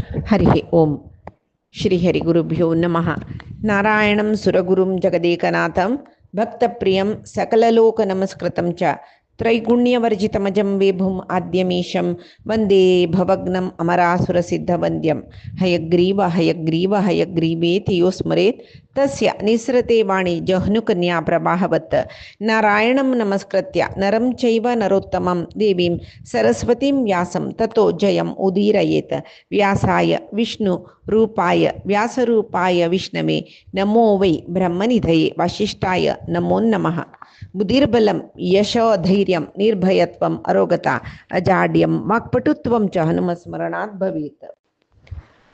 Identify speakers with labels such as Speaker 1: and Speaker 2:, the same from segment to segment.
Speaker 1: हरि ओम. श्रीहरिगुरुभ्यो नमः. नारायणं सुरगुरुं जगदेकनाथं भक्तप्रियं सकललोकनमस्कृतं च त्रैगुण्यवर्जितमजं विभुम् आद्यमीशं वन्दे भवग्नम् अमरासुरसिद्धवन्द्यं. हयग्रीव हयग्रीव हयग्रीवेति यो स्मरेत् तस्य निस्रते वाणी जह्नुकन्या प्रवाहवत्. नारायणं नमस्कृत्य नरं चैव नरोत्तमं देवीं सरस्वतीं व्यासं ततो जयम् उदीरयेत्. व्यासाय विष्णु रूपाय व्यासरूपाय विष्णवे नमो वै ब्रह्मनिधये वसिष्ठाय नमो नमः. बुद्धिर्बलं यशोधैर्यं निर्भयत्वम् अरोगता अजाड्यं वाक्पटुत्वं च हनुमस्मरणात् भवेत्.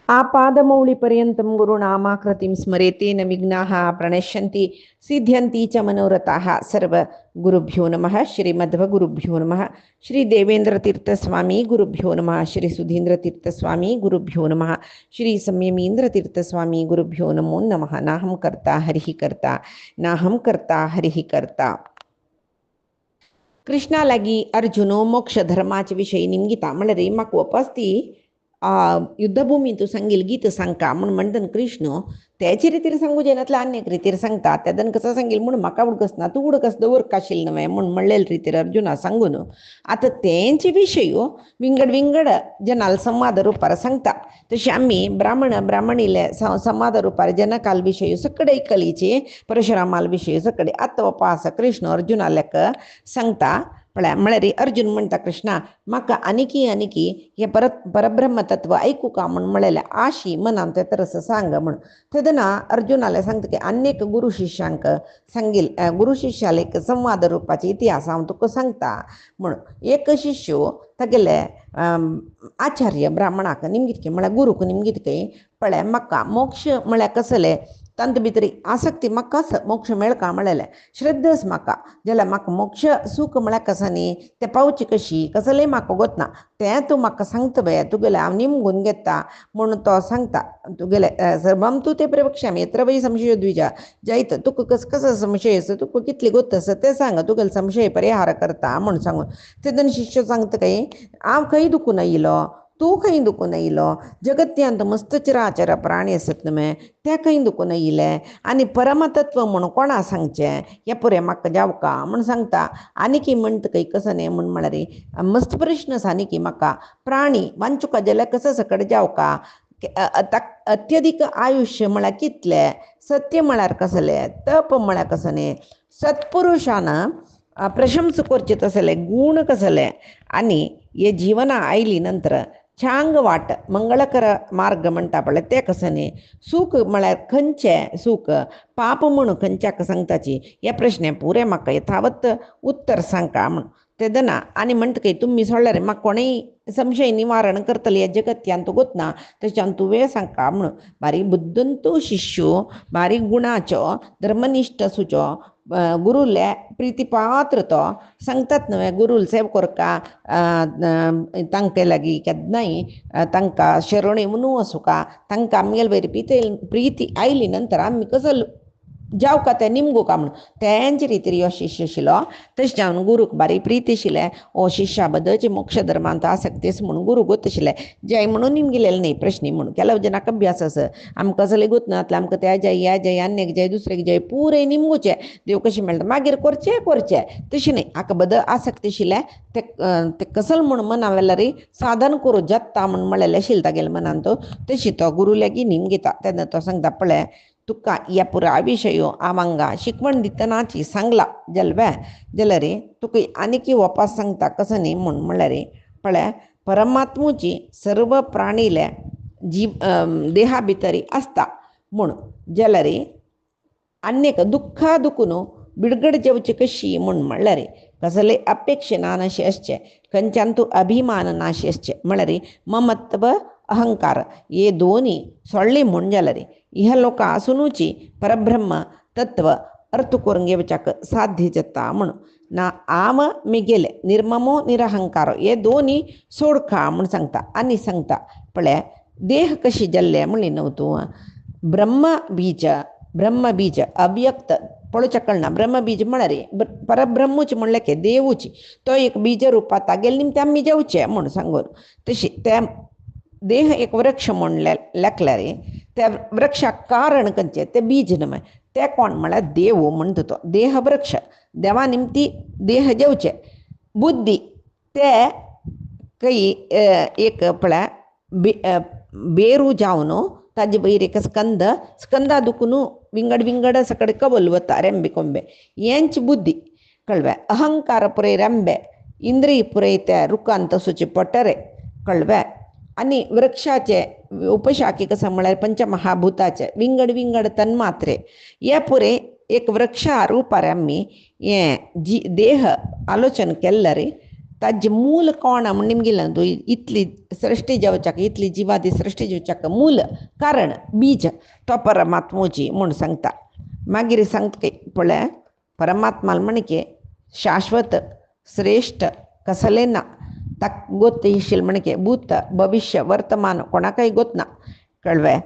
Speaker 1: आपादमौलिपर्यन्तं गुरुनामाकृतिं स्मरेतेन विघ्नाः प्रणश्यन्ति सिद्ध्यन्ति च मनोरथाः. सर्वगुरुभ्यो नमः. श्रीमध्वगुरुभ्यो नमः. श्री देवेंद्रतीर्थस्वामी गुरुभ्यो नमः. श्री सुधींद्रतीर्थस्वामी गुरुभ्यो नमः. श्री संयमींद्रतीर्थस्वामी गुरुभ्यो नमो नमः. नाहं कर्ता हरिः कर्ता नाहं कर्ता हरिः कर्ता. कृष्णालागी अर्जुनो मोक्ष धर्माचे विषयी निमगीता म्हणरे म्हाका वपासती युद्धभूमी सांगील गीत सांगता म्हूण म्हणटन कृष्ण त्याचे रितीर सांगू जेनातल्या अनेक रितीर सांगता तेदन कसं सांगील म्हूण म्हाका उडकस ना तूं उडकस दवर काशील न्हय म्हूण म्हणलेले रितीर अर्जुना सांगून आतां तेंचे विशय विंगड विंगड जनाल संवाद रुपार सांगता. तशें आमी ब्राह्मणीले संवाद रुपार जनकाल विशय सकड ऐकलीचे परशुरामाल विशय सकड आतां वपास कृष्ण अर्जुनालेक सांगता. म्हळ्यार अर्जुन म्हणटा कृष्णा म्हाका आनिकी हे परब्रह्म तत्व ऐकू का म्हूण म्हळेलें आशी मनान ते तरस सांग म्हूण. तेदना अर्जुनाले सांगता की अनेक गुरु शिश्यांक सांगील गुरु शिश्याले एक संवाद रुपाचे इतिहास हांव तुका सांगता म्हूण. एक शिष्यो तागेले आचार्य ब्राह्मणाक निमगीत म्हळ्यार गुरूक निमगीत पळय म्हाका मोक्ष म्हळ्यार कसले तांत भितर आसक्ती म्हाका मोक्ष मेळका म्हळेलें श्रद्धस म्हाका जाल्यार म्हाका मोक्ष सूख म्हळ्यार कसं न्ही तें पावची कशी कसलें म्हाका वतना तें तूं म्हाका सांगता बया तुगेलें हांव निमगून घेता म्हूण तो सांगता. तुगेले सर्वम तूं ते प्रवक्ष्यामि यत्र वै संशयो द्विजा जायत तुका कसो संशय आसा तुका कितली गोत आसा तें सांग तुगेलो संशय परिहार करता म्हूण सांगून. तेदन शिष्य सांगता काय हांव खंय दुखून आयिल्लो तूं खंय दुखून आयिल्लो जगत्यांत मस्त चराचर प्राणी आसत न्हय ते खंय दुखून आयिल्ले आनी परमतत्व म्हूण कोणा सांगचें हें पुरे म्हाका जावका म्हूण सांगता. आनीक म्हणटा खंय कसं न्ही म्हूण म्हळ्यार मस्त प्रश्न आसा आनीक म्हाका प्राणी वांचुका जाल्यार कसो सकट जावका अत्यधिक आयुश्य म्हळ्यार कितलें सत्य म्हळ्यार कसलें तप म्हळ्यार कसं न्ही सत्पुरुशान प्रशंस करचे तसले गुण कसले आनी हे जिवना आयली नंतर छांग वाट मंगळकर मार्ग म्हणटा पळय तें कसं न्ही सूख म्हळ्यार खंयचें सूख पाप म्हूण खंयच्याक सांगताची ह्या प्रश्ने पुरे म्हाका यथावत उत्तर सांगता म्हूण. तेदना आनी म्हणटा की तुमी सोडल्यार म्हाका कोणेय संशय निवारण करतले ह्या जगत्यान तूं गोतना तशें तूं वेळ सांगता म्हूण. बारीक बुद्दंतो शिष्यो बारीक गुणाचो धर्मनिश्ठ सुचो गुरुले प्रितीपात्र तो सांगतात न्हय गुरुल सेव करका तांचे लागीं केन्नाय तांकां शरणी म्हणू वचुका तांकां आमगेले वयर प्रिती आयली नंतर आमी कसो जावका तें निमगू का म्हूण तेंचे रितीर हो शिश्य आशिल्लो. तशें जावन गुरूक बारीक प्रीत आशिल्लें हो शिश्या बद्दलचे मोक्ष धर्मांत आसक्ती आसा म्हणून गुरू गोत आशिल्लें जय म्हणून निमगेलेलें न्ही प्रश्नी म्हणून केलो जनाक अभ्यास आसा आमकां कसलें गोत नातलें आमकां त्या जय ह्या जय आनेक जय दुसरेक जय पुरे निमगुचें देव कशें मेळटा मागीर करचें तशें न्ही हाका बद्दल आसक्ती आशिल्लें तें कसल म्हूण मना वेल्यार साधन करूं जत्ता म्हूण म्हळेलें आशिल्लें तागेले मनान तो तशी तो गुरू लेगीत निमगीता. तेन्ना तो सांगता पळय तुका ह्या पुराय विशयो हांव हांगा शिकवण दितनाची सांगला जाल्यार तुका आनीक वपास सांगता कसं न्ही म्हूण म्हळ्यार पळय परमात्मुची सर्व प्राणीले देहा भितर आसता म्हूण जाल्यार अनेक दुख्खा दुखून बिडगड जेवची कशी म्हूण म्हळ्यार कसले अपेक्षे नाशे आसचे खंयच्यान तूं अभिमान नाशे आसचे म्हळ्यार ममत्व अहंकार हे दोनी सोडले म्हूण जाल्यार ह्या लोकां आसुनूची परब्रह्म तत्व अर्थ करून घेवच्याक साध्य जाता म्हूण. ना आम मिगेले निर्ममो निरहंकारो हे दोनी सोडखा म्हूण सांगता. आनी सांगता पळय देह कशी जाल्ले म्हणली न्हू तूं ब्रह्मबीज अव्यक्त पळोवचें कळना ब्रह्मबीज म्हळ्यार परब्रह्मूच म्हणलें की देवूच तो एक बीज रुपात तागेले निमतान आमी जेवचें म्हूण सांगून तशी त्या देह एक वृक्ष म्हूण लेखला रे त्या वृक्षाक कारण खंयचें तें बीज न्हय तें कोण म्हळ्यार देव म्हणटा तो देह वृक्ष देवा निमती देह जेवचे बुद्धी ते काही एक पळय बेरू जावन ताजे वयर एक स्कंदा दुखून विंगड विंगड सकड कबल वता रेंबे कोंबे हेंच बुद्धी कळ्ळें अहंकार पुरय रेंबे इंद्रिय पुरय ते रुखान तसोचे पटरे कळ्ळें आनी वृक्षाचे उपशाखी कसं म्हळ्यार पंचमहाभुताचे विंगड विंगड तन्मात्रे हे पुरे एक वृक्षा रुपार आमी हें जी देह आलोचन केल्लें रे ताजे मूल कोण म्हण निमगे इतली सृश्टी जावच्याक इतली जिवादी सृश्टी जावच्याक मूल कारण बीज तो परमात्मोची म्हूण सांगता मागीर सांगता पळय परमात्मा म्हणके शाश्वत श्रेष्ठ कसलें ना ताक गोत येशील म्हणके भूत भविष्य वर्तमान कोणाकय गोत ना कळ्ळें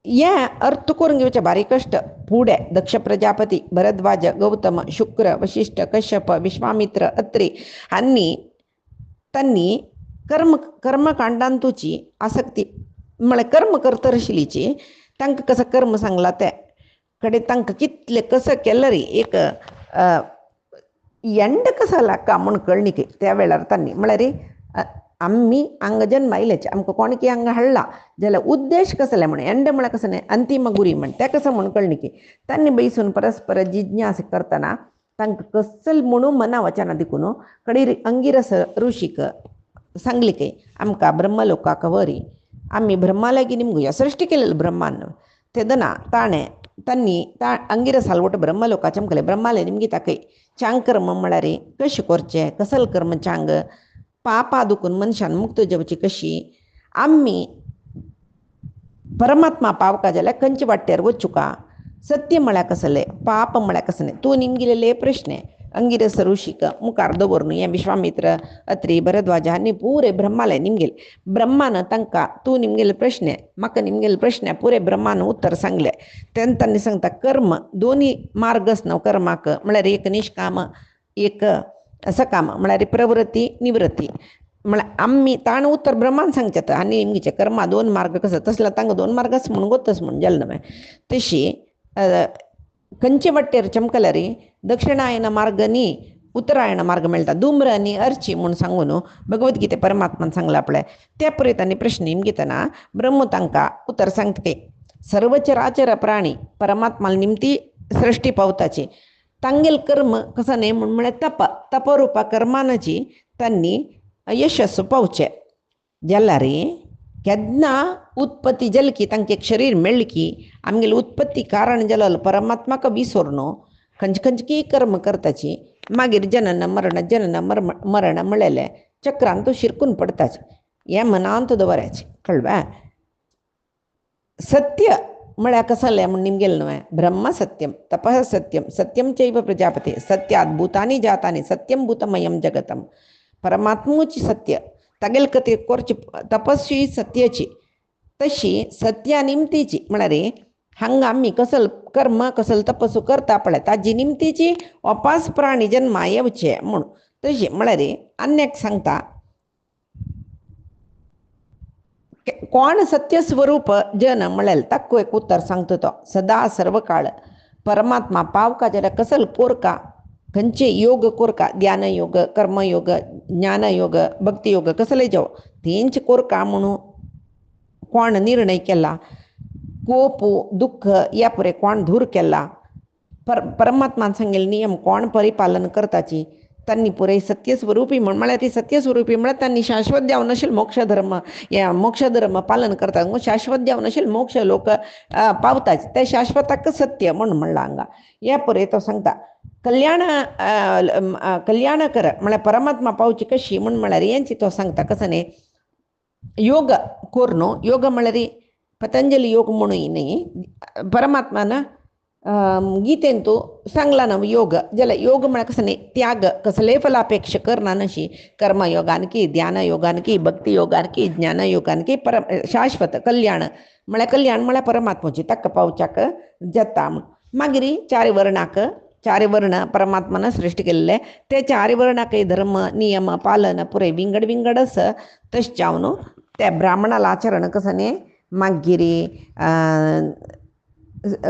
Speaker 1: हे अर्थ करून घेवचे भारी कश्ट फुडें दक्ष प्रजापती भरद्वाज गौतम शुक्र वशिष्ठ कश्यप विश्वामित्र अत्री हांणी तांणी कर्मकांडांतूची आसक्ती म्हळ्यार कर्म करता आशिल्लीची तांकां कसं कर्म सांगला ते कडेन तांकां कितलें कसं केलें रे एक ಎಂಡ ಕಸಲಾಕ म्हूण कळणिके त्या वेळार तांणी म्हळ्यार आमी हांगा जन्मायलेचे आमकां कोणकी हांगा हाडला जाल्यार उद्देश कसले म्हण एंड म्हळ्यार कसं न्ही अंतीम गुरी म्हण तें कसं म्हूण कळणिके तांणी बैसून परस्पर जिज्ञास करतना तांकां कसल म्हणून मना वचना देखून कडेन अंगिरस ऋषीक सांगली की आमकां ब्रह्मलोकाक व्हरी आमी ब्रह्मालागी निमगुया सृश्टी केलेली ब्रह्मान तेदना तांणी अंगिरस हालवट ब्रह्मलोकाचें म्हटलें ब्रह्माले निमगे ताकय चांग कर्म म्हळ्यार कशें करचें कसल कर्म चांग पापा दुखून मनशान मुक्त जावची कशी आमी परमात्मा पावका जाल्यार खंयचे वाटेर वचुका सत्य म्हळ्यार कसलें पाप म्हळ्यार कसलें तूं निमगेलेले प्रश्न अंगिरस ऋषीक मुखार दवरून हें विश्वामित्र अत्री भरद्वाज हांणी पुरे ब्रह्मालय निमगेले ब्रह्मान तांकां तूं निमगेले प्रश्न म्हाका निमगेले प्रश्न पुरे ब्रह्मान उत्तर सांगलें तेन्ना तांणी सांगता कर्म दोनी मार्ग न्हू कर्माक म्हळ्यार एक निश्काम एक सकाम म्हळ्यार प्रवृत्ती निवृत्ती म्हळ्यार आमी ताणें उत्तर ब्रह्मान सांगचें आनी निमगेचे कर्मा दोन मार्ग कसो तसलो तांकां दोन मार्ग आसा म्हूण गोतच म्हूण जालें न्हय तशी खंयचे वाटेर चमकल्या रे दक्षिणायन मार्ग न्ही उत्तरायण मार्ग मेळटा धुम्र आनी अर्ची म्हूण सांगून भगवद्गीते परमात्मान सांगला पळय त्या पळय तांणी प्रश्न घेतना ब्रह्म तांकां उत्तर सांगता सर्वचराचर प्राणी परमात्मा निमती सृश्टी पावताची तांगेल कर्म कसं न्ही म्हळ्यार तपरुपा कर्मानाची तांणी यशस्व पावचें जाल्यार केन्ना उत्पत्ती जाली की तांकां एक शरीर मेळ्ळें की आमगेली उत्पत्ती कारण जालो परमात्माक विसरून खंयची कर्म करताची मागीर जनन मरण म्हळेलें चक्रांत शिरकून पडताच हें मनांत दवराचें कळ्ळें सत्य म्हळ्यार कसलें म्हूण निमगेलें न्हय ब्रह्म सत्यम तपः सत्यम सत्यम चैव प्रजापते सत्यात भूतानी जातानी सत्यम भूतमयम जगतम परमात्मूची सत्य तागेल कथे करची तपस्वी सत्याची तशी सत्या निमतीची म्हळ्यार हांगा आमी कसल कर्म कसल तपस्सू करता पळय ताजी निमतीची अपास प्राणी जन्मा येवचे म्हूण तशी म्हळ्यार अन्याक सांगता कोण सत्य स्वरूप जन म्हळ्यार ताका एक उत्तर सांगता तो सदा सर्व काळ परमात्मा पावका जाल्यार कसल कोरका खंयचे योग कोरका ध्यान योग कर्मयोग ज्ञानयोग भक्तियोग कसले जावं तेंच कोरका म्हणून कोण निर्णय केला कोप दुःख या पुरे कोण दूर केला परमात्मान सांगेल नियम कोण परिपालन करताची तांणी पुरे सत्यस्वरूपी म्हळ्यार ती सत्यस्वरूपी म्हळ्यार तांणी शाश्वत जावन असेल मोक्ष धर्म पालन करता शाश्वत जावन असेल मोक्ष लोक पावताच ते शाश्वताक सत्य म्हणून म्हणला हांगा या पुरे तो सांगता कल्याण कर म्हळ्यार परमात्मा पावची कशी म्हूण म्हळ्यार हेंची तो सांगता कसं न्ही योग कोर न्हू योग म्हळ्यार पतंजली योग म्हणून न्ही परमात्मान गीतेन तूं सांगला न्हू योग जाल्यार योग म्हळ्यार कसं न्ही त्याग कसलेय फलापेक्षा करना नशी कर्मयोगान की ध्यान योगान की भक्ती योगान की ज्ञान योगान की शाश्वत कल्याण म्हळ्यार परमात्माची ताका पावच्याक जाता मागीर चार वर्णाक चार वर्ण परमात्मानं सृष्टी केलेले ते चार वर्ण काही धर्म नियम पालन पुरे विंगड विंगडस तश्चावनु त्या ब्राह्मणाला आचरण कसने मागिरी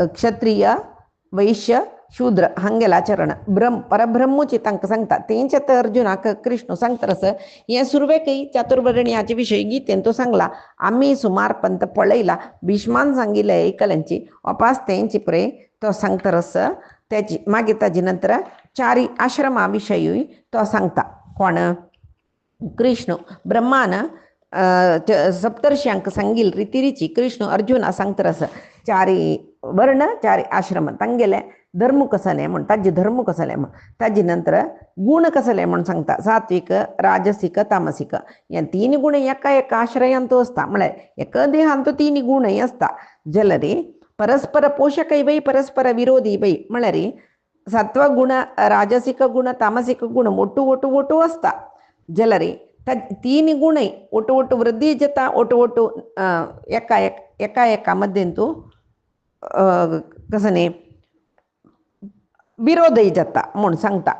Speaker 1: क्षत्रिय वैश्य शूद्र हंಗೆಲ್ಲ ಆಚರಣ परब्रह्मची तांकां सांगता तेंच्यात अर्जुनाक कृष्ण सांगतारस हे सुरवे काही चातुर्वर्ण्याचे विषय गीतेन तो सांगला आम्ही सुमार पंत पळयला भीष्मान सांगिल्ले ऐकल्यांची वापास तेंची पुरे तो सांगतारस त्याची मागीर ताजे नंतर चारी आश्रमा विषयी तो सांगता कोण कृष्ण ब्रह्मान सप्तर्ष्यांक सांगिल रितीरीची कृष्ण अर्जुना सांगतारस चारी वर्ण चारी आश्रम तांगेले धर्म कसले म्हण ताजे धर्म कसले म्हण ताजे नंतर गुण कसले म्हण सांगता सात्विक राजसिक तामसिक या तीन गुण एका आश्रयांत असता म्हळ्यार एका देहांत तीन गुणय असता जलरे परस्पर पोषकय वै परस्पर विरोधी वै म्हळ्यार सत्व गुण राजसिक गुण तामसिक गुण ಒಟ್ಟು असता जलरे तीन गुणय ಒಟ್ಟು वृद्धी जता ಒಟ್ಟು एका मध्येंतू कसने विरोधय जाता म्हूण सांगता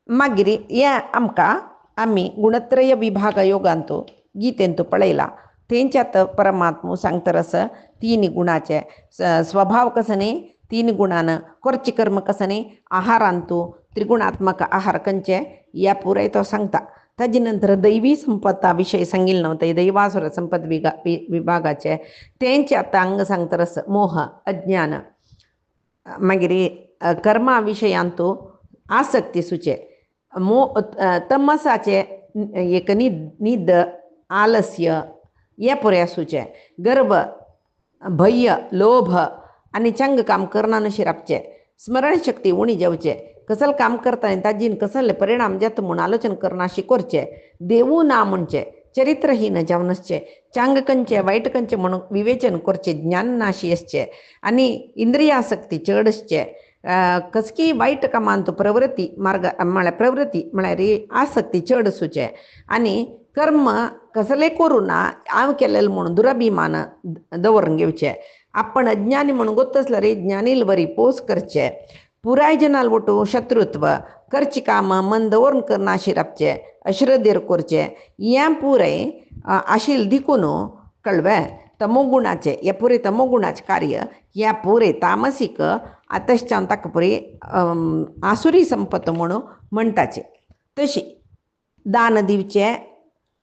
Speaker 1: मागीर हे आमकां आमी गुणत्रय विभाग योगांतू गीतेंतू पळयला तेंच्यात परमात्मा सांगतारस तीन गुणाचे स्वभाव कसने तीन गुणान करचे कर्म कसने आहारांतू त्रिगुणात्मक आहार खंयचे या पुराय तो सांगता ताजे नंतर दैवी संपत्ता विषय सांगिल्लो नव्हते दैवासुर संपद विभागाचे तेंच्यात अंग सांगतारस मोह अज्ञान मागीर कर्मा विशयांतू आसक्ती सुचे तमसाचे एक निद आलस्य हे पुरे सुचे गर्व भय लोभ आनी चंग काम करना नशे रावचे स्मरण शक्ती उणी जावचे कसल काम करता ताजीन कसले परिणाम जाता म्हूण आलोचन करनाशी करचे देवू ना म्हणचे चरित्रहीन जावनसचे चांग कंचे वाईट कंचे म्हणून विवेचन करचे ज्ञान नाशी असचे आनी इंद्रियासक्ती चड असचे कसकी वाईट कामांत प्रवृत्ती मार्ग म्हळ्यार प्रवृत्ती म्हळ्यार आसक्ती चड आसूचे आनी कर्म कसले करू ना हांव केलेले म्हणून दुराभिमान दवरून घेवचे आपण अज्ञानी म्हणून गोत्तसल्यार ज्ञानील वरी पोस करचे पुराय जनाल वटू शत्रुत्व करची काम मन दवरून करनाशी रावचे अश्रद्धेर करचे हे पुरे आशिल दिकून कळवे तमोगुणाचे हे पुरे तमोगुणाचे कार्य ह्या पुरे तामसीक आतश्चान ताका पुरे आसुरी संपत म्हणून म्हणटाचे तशी दान दिवचे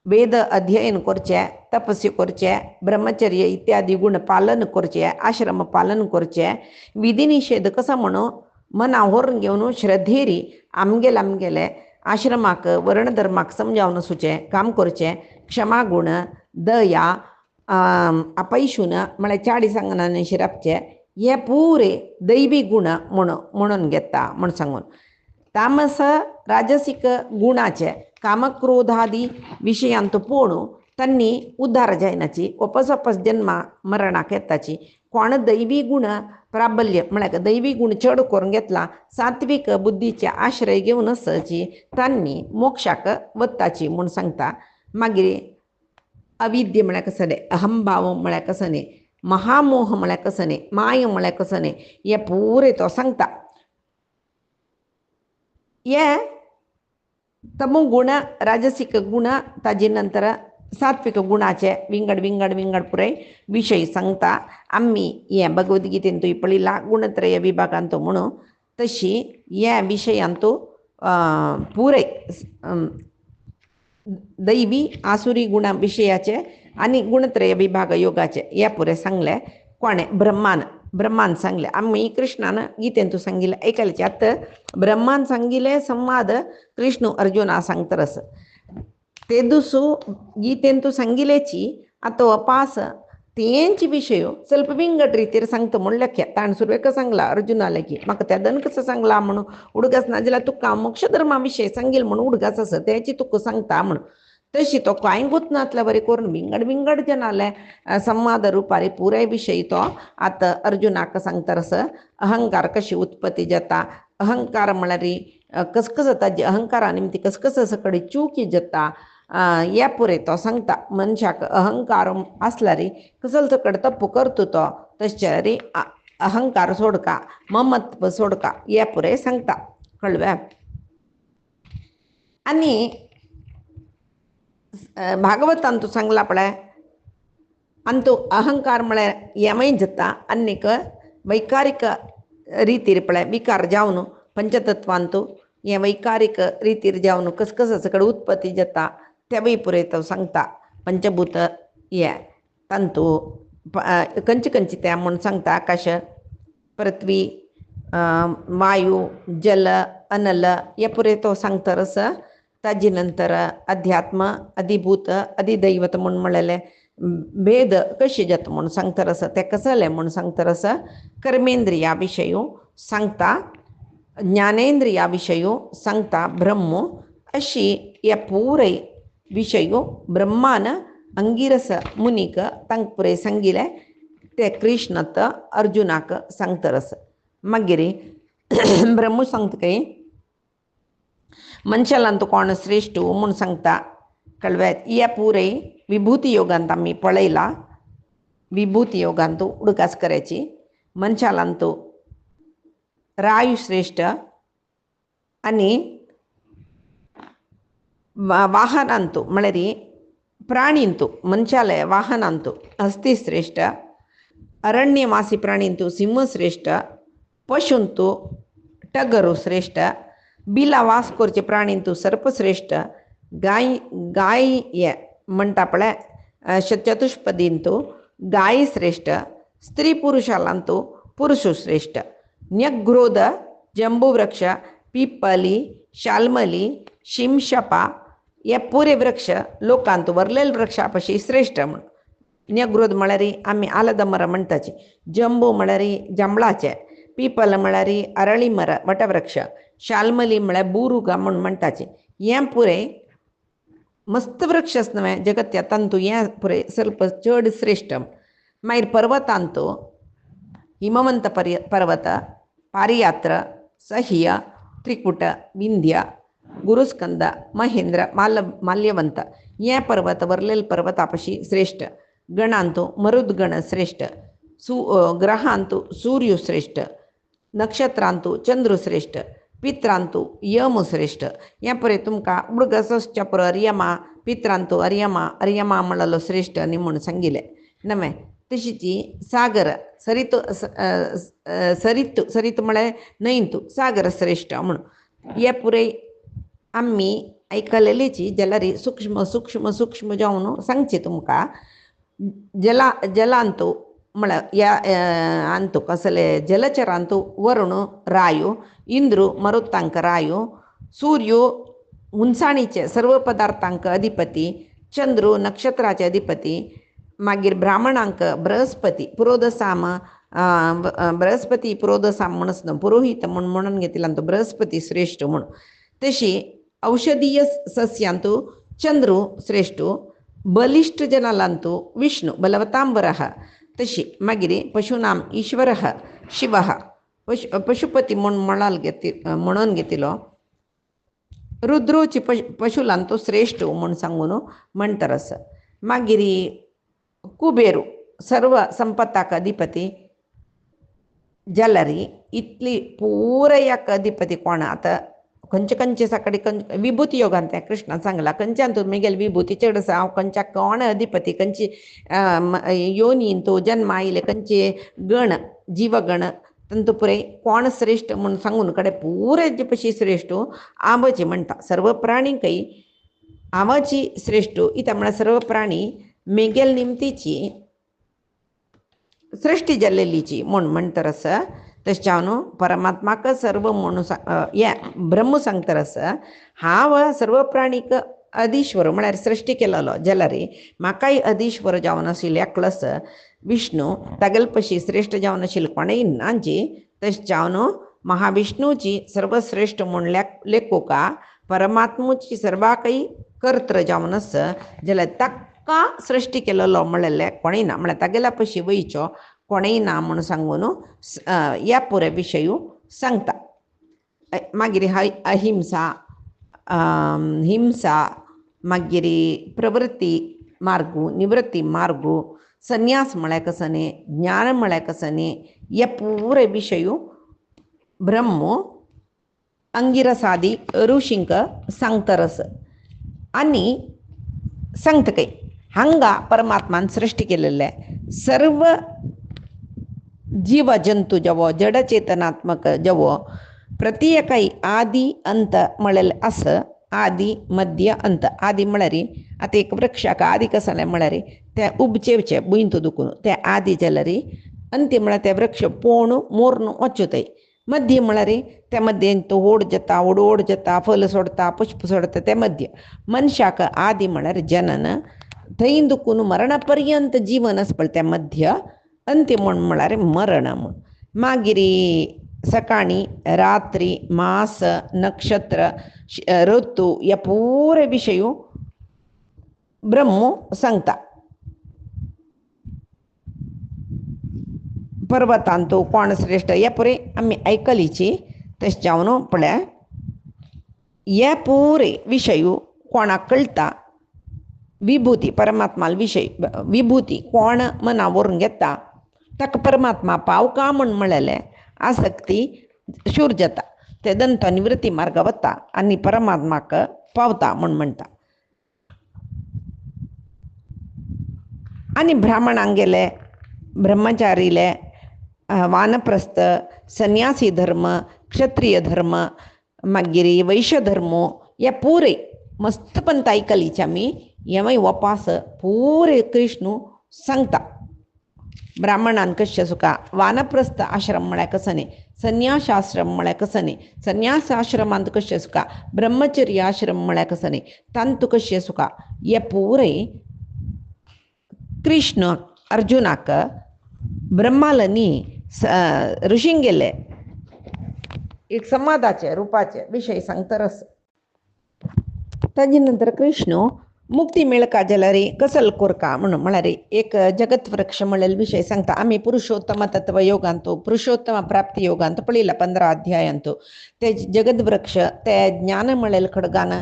Speaker 1: वेद अध्ययन करचे तपस्या करचे ब्रह्मचर्य इत्यादी गुण पालन करचे आश्रम पालन करचे विधी निषेध कसा म्हणून मना व्हरून घेवन श्रद्धेरी आमगेले आश्रमाक वर्णधर्माक समजावन सुचे काम करचे क्षमा गुण दया अपैशून म्हळ्यार चाडी सांगना शिरापचे हे पुरे दैवी गुण म्हणून घेता म्हण सांगून तामस राजसिक गुणाचे कामक्रोधादी विशयांत पोणू तन्नी उद्धार जायनाची वापस जन्म मरणाक येताची कोण दैवी गुण प्राबल्य म्हळ्यार दैवी गुण चड करून घेतला सात्विक बुद्धीचे आश्रय घेवन असची तांणी मोक्षाक वताची म्हूण सांगता मागीर अविद्य म्हळ्यार कसले अहंभाव म्हळ्यार कसने महामोह म्हळ्यार कसने माय म्हळ्यार कसने हे पुरे तो सांगता हे तमोगुण राजसिक गुण ताजे नंतर सात्विक गुणाचे विंगड पुरे विषय सांगता आम्ही हे भगवद्गीतेन तुवें पळयला गुणत्रय विभागांत म्हणून तशी ह्या विशयांत पुरे दैवी आसुरी गुणा विशयाचे आनी गुणत्रय विभाग योगाचे हे पुरे सांगले कोणे ब्रह्मान सांगले आम्ही कृष्णान गीतेन तू सांगिल्ले ऐकल्याचे आतां ब्रह्मान सांगिल्ले संवाद कृष्ण अर्जुना सांगतारस ते दुसू गीतेन तू सांगिल्लेची आतां अपास तेंची विशय ಸ್ವಲ್ಪ विंगड रितीर सांगता म्हूण लेख्या ताण सुरवेक सांगला अर्जुनाले की म्हाका तेदन कसो सांगला म्हणून उडगास ना जाल्यार तुका मोक्ष धर्मा विशय सांगिल म्हणून उडगास आसा तेची तुका सांगता म्हणून तशी तो कांय गुतनातल्या बरें करून विंगड जनाले संवाद रुपारी पुराय विशय तो आतां अर्जुनाक सांगतारस अहंकार कशी उत्पत्ती जाता अहंकार म्हळ्यार कसकस जाता अहंकारा निमती कसकस सकडी चूकी जाता या पुरे तो सांगता मनशाक अहंकार आसल्यार कसलो सकड तप्प करता तो तशे अहंकार सोडका, ममत्व सोडका, या पुरे सांगता. कळव्या. आणि भागवतांतू सांगला पळय अंतू अहंकार म्हळ्यार येमय जाता अन्यक वैकारिक ರೀತಿರ್ पळय विकार जावन पंचतत्वांतू हे वैकारिक ರೀತಿರ್ जावन कसकस कಡೆ उत्पत्ती जाता तेवय पुरे तो सांगता. पंचभूत ये तंतू कंची कंची त्या म्हणून सांगता. आकाश, पृथ्वी, वायू, जल, अनल हे पुरे तो सांगता रस. ताजी नंतर अध्यात्म, अधिभूत, अधिदैवत म्हणून म्हळेले भेद कशी जात म्हणून सांगता रस. ते कसले म्हणून सांगता रस. कर्मेंद्रिया विषयू सांगता, ज्ञानेंद्रिया विषयू सांगता ब्रह्म. अशी या पुरे विषयू ब्रह्मान अंगिरस मुनिक तंग पुरे सांगिले ते कृष्णत अर्जुनाक सांगता रस. मागीर ब्रह्म सांगता काही मनशालांतू कोण श्रेष्ठ म्हणून सांगता. कळव्यात. या पुरे विभूती योगांत आम्ही पळयला. विभूती योगांतू उडकास करायची. मनशालांतू रायू श्रेष्ठ आणि वाहनांतू म्हळ्यार प्राणींतू मनशालय वाहनांतू हस्ती श्रेष्ठ, अरण्यवासी प्राणींतू सिंह श्रेष्ठ, पशूंतू टगरू श्रेष्ठ, बिला वास करचे प्राणींतू सर्प श्रेष्ठ, गाय ये म्हणटा पळय चतुष्पदींतू गाय श्रेष्ठ, स्त्री पुरुषालांतू पुरुष श्रेष्ठ, न्यग्रोध, जंबूवृक्ष, पिपली, शाल्मली, शिमशपा हे पुरे वृक्ष लोकांतू वरलेल वृक्षापशी श्रेष्ठ म्हण. न्यग्रोध म्हळ्यार आम्ही आलद मर म्हणटाची, जंबू म्हळ्यार जांबळाचे, पिपल म्हळ्यार अरळी मर वटवृक्ष, शाल्मली म्हळ्यार बुरुगा म्हणून म्हणटाचे. हे पुरे मस्त वृक्षच नव्हे जगत्या तंतू हे पुरे ಸ್ವಲ್ಪ चड श्रेष्ठ. मागीर पर्वतांतू हिमवंत पर्वत, पारियात्र, सह्य, त्रिकुट, विंध्य, गुरुस्कंद, महेंद्र, माल्यवंत हे पर्वत वरलेल पर्वतापशी श्रेष्ठ. गणांतू मरुद्गण श्रेष्ठ, ग्रहांतू सूर्य श्रेष्ठ, नक्षत्रांतू चंद्र श्रेष्ठ, पित्रांतू यम श्रेष्ठ. हे परे तुमकां उडगसच्या पुरो अर्यमा, पित्रांतू अर्यमा, अर्यमा म्हणलो श्रेष्ठ न्ही म्हणून सांगिले नवे. तशीची सागर, सरित सरित म्हळ्यार न्हंयतू सागर श्रेष्ठ म्हणून. हे पुरे आम्ही ऐकलेलीची जाल्यार सूक्ष्म सूक्ष्म सूक्ष्म जावन सांगचे तुमकां. जलांतू म्हळ्यार या अंतू कसले जलचरांतू वरुण रायू, इंद्रू मरुतांक रायू, सूर्य उंचाणीचे सर्व पदार्थांक अधिपती, चंद्रू नक्षत्राचे अधिपती, मागीर ब्राह्मणांक बृहस्पती, पुरोदसाम बृहस्पती पुरोदसाम म्हणून पुरोहित म्हणून घेतला तो बृहस्पती श्रेष्ठ म्हणून. तशी औषधीय सस्यांतू चंद्रू श्रेष्ठ, बलिष्ठ जनालांतू विष्णू बलवतांबरः. तशी मागीर पशूनाम ईश्वरः शिवः, पशुपती म्हणून घेतिलो. रुद्रोची पशुलांतू श्रेष्ठ म्हणून सांगून म्हणटरस. मागीर कुबेरू सर्व संपत्ताक अधिपती जाल्यार इतली पुरयाक अधिपती कोण. आता खंयचे खंयचे साकडी विभूती योगांत त्या कृष्णान सांगला खंयच्यान मेगेल विभूती चड आसा, हांव खंयच्या कोण अधिपती, खंयची योनीन तो जन्म आयले, खंयचे गण जीवगण तंतू पुरे कोण श्रेष्ठ म्हणून सांगून कडे पुरे पशी श्रेष्ठ आंबची म्हणटा. सर्व प्राणींकय आंबाची श्रेष्ठ इता म्हळ्यार सर्व प्राणी मेगेल निमतीची सृष्टी जाल्लेलीची म्हूण म्हणटरस. तशें परमात्माक सर्व म्हणून ये ब्रह्म सांगतरस हांव सर्व प्राणीक अधीश्वर म्हळ्यार सृष्टी केलेलो जाल्यार म्हाकाय अधीश्वर जावन आशिल्ले एकलोच विष्णू तागेलपशी श्रेष्ठ जावन आशिल्ले कोणेय नांची. तशें जावन महाविष्णूची सर्वश्रेष्ठ म्हूण लेखोका परमात्मूची सर्वाकय कर्त्र जावन आस जाल्यार ताका सृष्टी केलेलो म्हणलेले कोणेय ना, म्हळ्यार तागेल्या पशी वयचो कोणेय ना म्हणून सांगून ह्या पुरे विशयू सांगता. मागीर अहिंसा, हिंसा, मागीर प्रवृत्ती मार्गू, निवृत्ती मार्गू, संन्यास म्हळ्यार कसं न्ही, ज्ञान म्हळ्यार कसं न्ही, हे पुरे विशयू ब्रह्म अंगिरसादी ऋषिंक सांगतरस आणि सांगता काही हांगा परमात्मान सृष्टी केलेले सर्व जीव जंतू जवो जडचेतनात्मक जवो प्रत्येकाई आदि अंत म्हळेले आस. आदि मध्य अंत. आदि म्हळ्यार आता एक वृक्षाक आदि कसं जालें म्हळ्यार ते उबचेवचे बुंत दुखून ते आदि जाल्यार अंत्य म्हळ्यार ते वृक्ष पोवून मोरून वचूताय. मध्य म्हळ्यार त्या मध्येन तो ओड जाता ओड जाता फल सोडता पुष्प सोडता ते मध्य. मनशाक आदि म्हळ्यार जनन थंय दुखून मरणा पर्यंत जीवन आसा पळय ते मध्य. अंत्य म्हळ्यार मरण म्हूण. मागीर सकाळी रात्री मास नक्षत्र ऋतू ह्या पुरे विशयू ब्रह्म सांगता. पर्वतांतू कोण श्रेष्ठ हे पुरे आमी आयकलीची तशें जावन पळय हे पुरे विशयू कोणाक कळटा विभूती परमात्मा विशय विभूती कोण मना व्हरून घेता ताका परमात्मा पावका म्हूण म्हळेलें आसक्ती शूर जाता. ते दंत निवृत्ती मार्ग वता आनी परमात्माक पावता म्हूण म्हणटा. आनी ब्राह्मणांक गेले ब्रह्मचारीले वानप्रस्थ संन्यासी धर्म क्षत्रिय धर्म मागीर वैश्य धर्म हे पुरे मस्त पंत आयकलीचे आमी हे वपास पुरे कृष्ण सांगता. ब्राह्मणान कशें सुका वानप्रस्थ आश्रम म्हळ्यार कसं न्ही, संन्यास आश्रम म्हळ्यार कसं न्ही, संन्यास आश्रमांत कशें सुका ब्रह्मचर्य आश्रम म्हळ्यार कसं न्ही, तांतू कशें सुका हे पुरे कृष्ण अर्जुनाक ब्रह्माल न्ही ऋषींक गेले एक संवादाचे रुपाचे विशय सांगतरस. ताजे नंतर कृष्ण मुक्ती मेळका जाल्यार कसल कोरका म्हणून म्हळ्यार एक जगत वृक्ष म्हणलेले विशय सांगता. आमी पुरुषोत्तम तत्व योगांतू पुरुषोत्तम प्राप्ती योगांत पळयलां 15 अध्यायांतू ते जगत वृक्ष ते ज्ञान म्हणलेले खडगान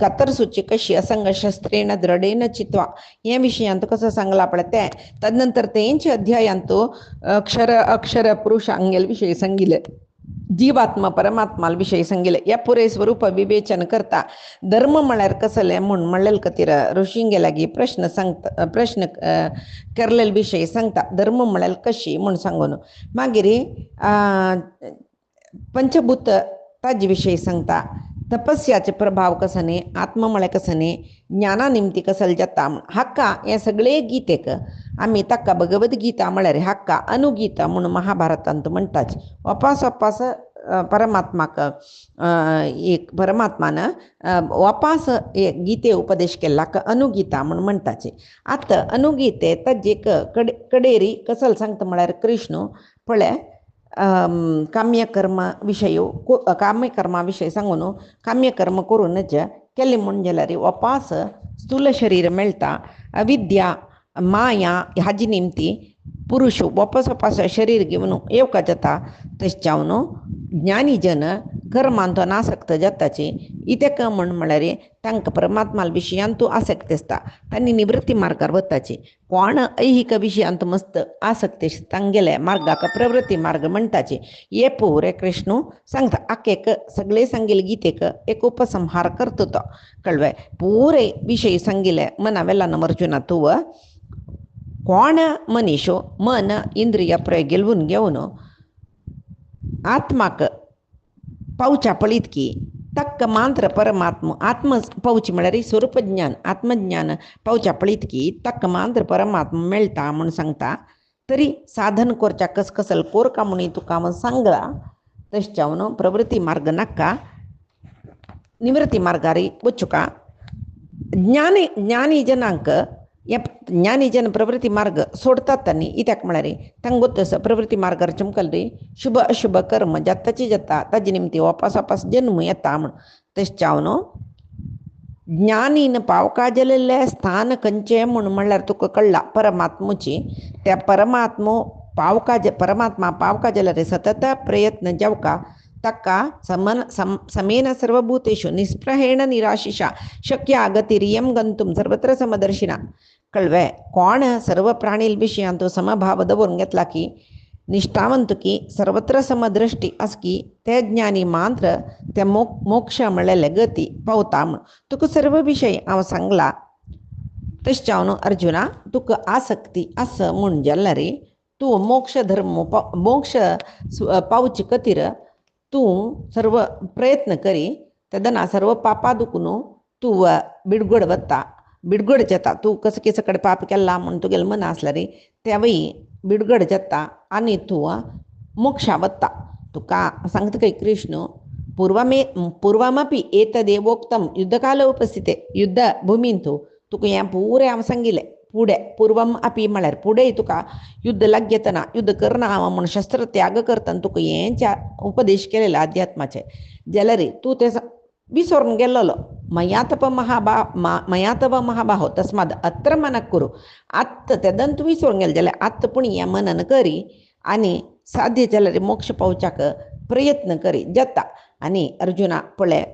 Speaker 1: गतर सुची कशी असंग शस्त्रेण दृढेन चित्वा हे विशयांत कसं सांगला पळय ते. तदनंतर तेंचे अध्यायांतू अक्षर पुरुषांगेल विशय सांगिल्ले, जीवात्मा परमात्मा विशय सांगिल्ले. या पुरे स्वरूप विवेचन करता धर्म म्हळ्यार कसले म्हूण म्हणलेले खातीर ऋषींगे लागीं प्रश्न केल्लेले विशय सांगता. धर्म म्हळ्यार कशी म्हूण सांगून मागीर पंचभूत ताजे विशय सांगता. तपस्याचे प्रभाव कसो न्ही, आत्म म्हळ्यार कसो न्ही, ज्ञाना निमती कसल जाता म्हूण हक्का हे सगळे गीतेक आमी ताका भगवद गीता म्हळ्यार हक्का अनुगीता म्हूण महाभारतांत म्हणटाच. वपास वपास परमात्माक एक परमात्मान वपास एक गीते उपदेश केल्लाक अनुगीता म्हूण म्हणटाचे. आतां अनुगीते ताजेक कडेरी कसल सांगता म्हळ्यार कृष्ण पळय काम्यकर्म विशय काम्यकर्मा विशय सांगून काम्यकर्म करूनच केलें म्हूण जाल्यार वपास स्थूल शरीर मेळटा. अविद्या माया हाजी निमती पुरुश वपास वपास शरीर घेवन येवका जाता. तशें जावन ज्ञानी जन कर्मांत अनासक्त जाताचे. इतेक म्हळ्यार तांकां परमात्मा विशयांतू आसक्ती आसता, तांणी निवृत्ती मार्गार वताचे. कोण ऐहिक विशयांत मस्त आसक्ती तांगेले मार्गाक प्रवृत्ती मार्ग म्हणटाचे. हे पुरे कृष्ण सांगता. आखेक सगळे सांगिल्ले गीतेक एक उपसंहार करता तो कळवे पुरे विशय सांगिल्ले मनावेला अर्जुना तूं कोण मनीसो मन इंद्रिय प्रय गेलवून घेवन आत्माक पावच्या पळीत की तक्क मात्र परमात्म आत्म पावची म्हळ्यार स्वरूप ज्ञान आत्मज्ञान पावच्या पळीत की तक्क मात्र परमात्मा मेळटा म्हूण सांगता. तरी साधन करच्या कसकसल कोरका म्हूण तुका हांव सांगला. तशें जावन प्रवृत्ती मार्ग नाका निवृत्ती मार्गार वचुका. ज्ञानी जनांक हे ज्ञानी जन प्रवृत्ती मार्ग सोडतात न्ही. इत्याक म्हळ्यार तांकां गोत्तस प्रवृत्ती मार्गार चमकल रे शुभ अशुभ कर्म जाताची जाता ताजे निमती वापस वापस जन्म येता म्हूण. तशें जावन ज्ञानीन पावका जालेले स्थान खंयचें म्हूण म्हणल्यार तुका कळ्ळा परमात्मुची. त्या परमात्मा पावका जाल्यार सतत प्रयत्न जावका ताका समेन सर्वभूतेषु निस्पृहेण निराशिषा शक्य गतिरियं गंतुम सर्वत्र समदर्शिना कळवे कोण सर्व प्राणी विशयांतू समभाव दवरून घेतला की निष्ठावंत की सर्वत्र समदृष्टी असकी ते ज्ञानी मात्र त्या मोक्ष मिळाले गती पावता म्हण तुका सर्व विषय हांव सांगला तश्चावनो अर्जुना तुका आसक्ती असं म्हूण जाल्ला रे तू मोक्ष धर्म मोक्ष पावची कतीर तूं सर्व प्रयत्न करी तेदना सर्व पापा दुखून तू बिडगड वता बिडगड जाता तू कसं केस कडे पाप केला म्हणून तुगेल मन असला रे त्यावेळी बिडगड जाता आणि तू मोक्षा वता तुका सांगता काही कृष्ण पूर्वमपि एतदेवोक्तम युद्धकाल उपस्थिते युद्ध भूमींतू तुका हें पुरे हांव सांगिल्लें पुढे पूर्वम अपि म्हळ्यार पुढे तुका युद्ध लागतना युद्ध करना हांव म्हण शस्त्र त्याग करतना तुका हेंच्या उपदेश केलेलो अध्यात्माचे जाल्यार तूं ते विसरून गेल्लो मया तप महाबाहो तस्माद अत्र मनक करू आत्त तेदन तूं विसरून गेले जाल्यार आत्त पूण हें मनन करी आनी साध्य जाल्यार मोक्ष पावच्याक प्रयत्न करी जाता आनी अर्जुना पळय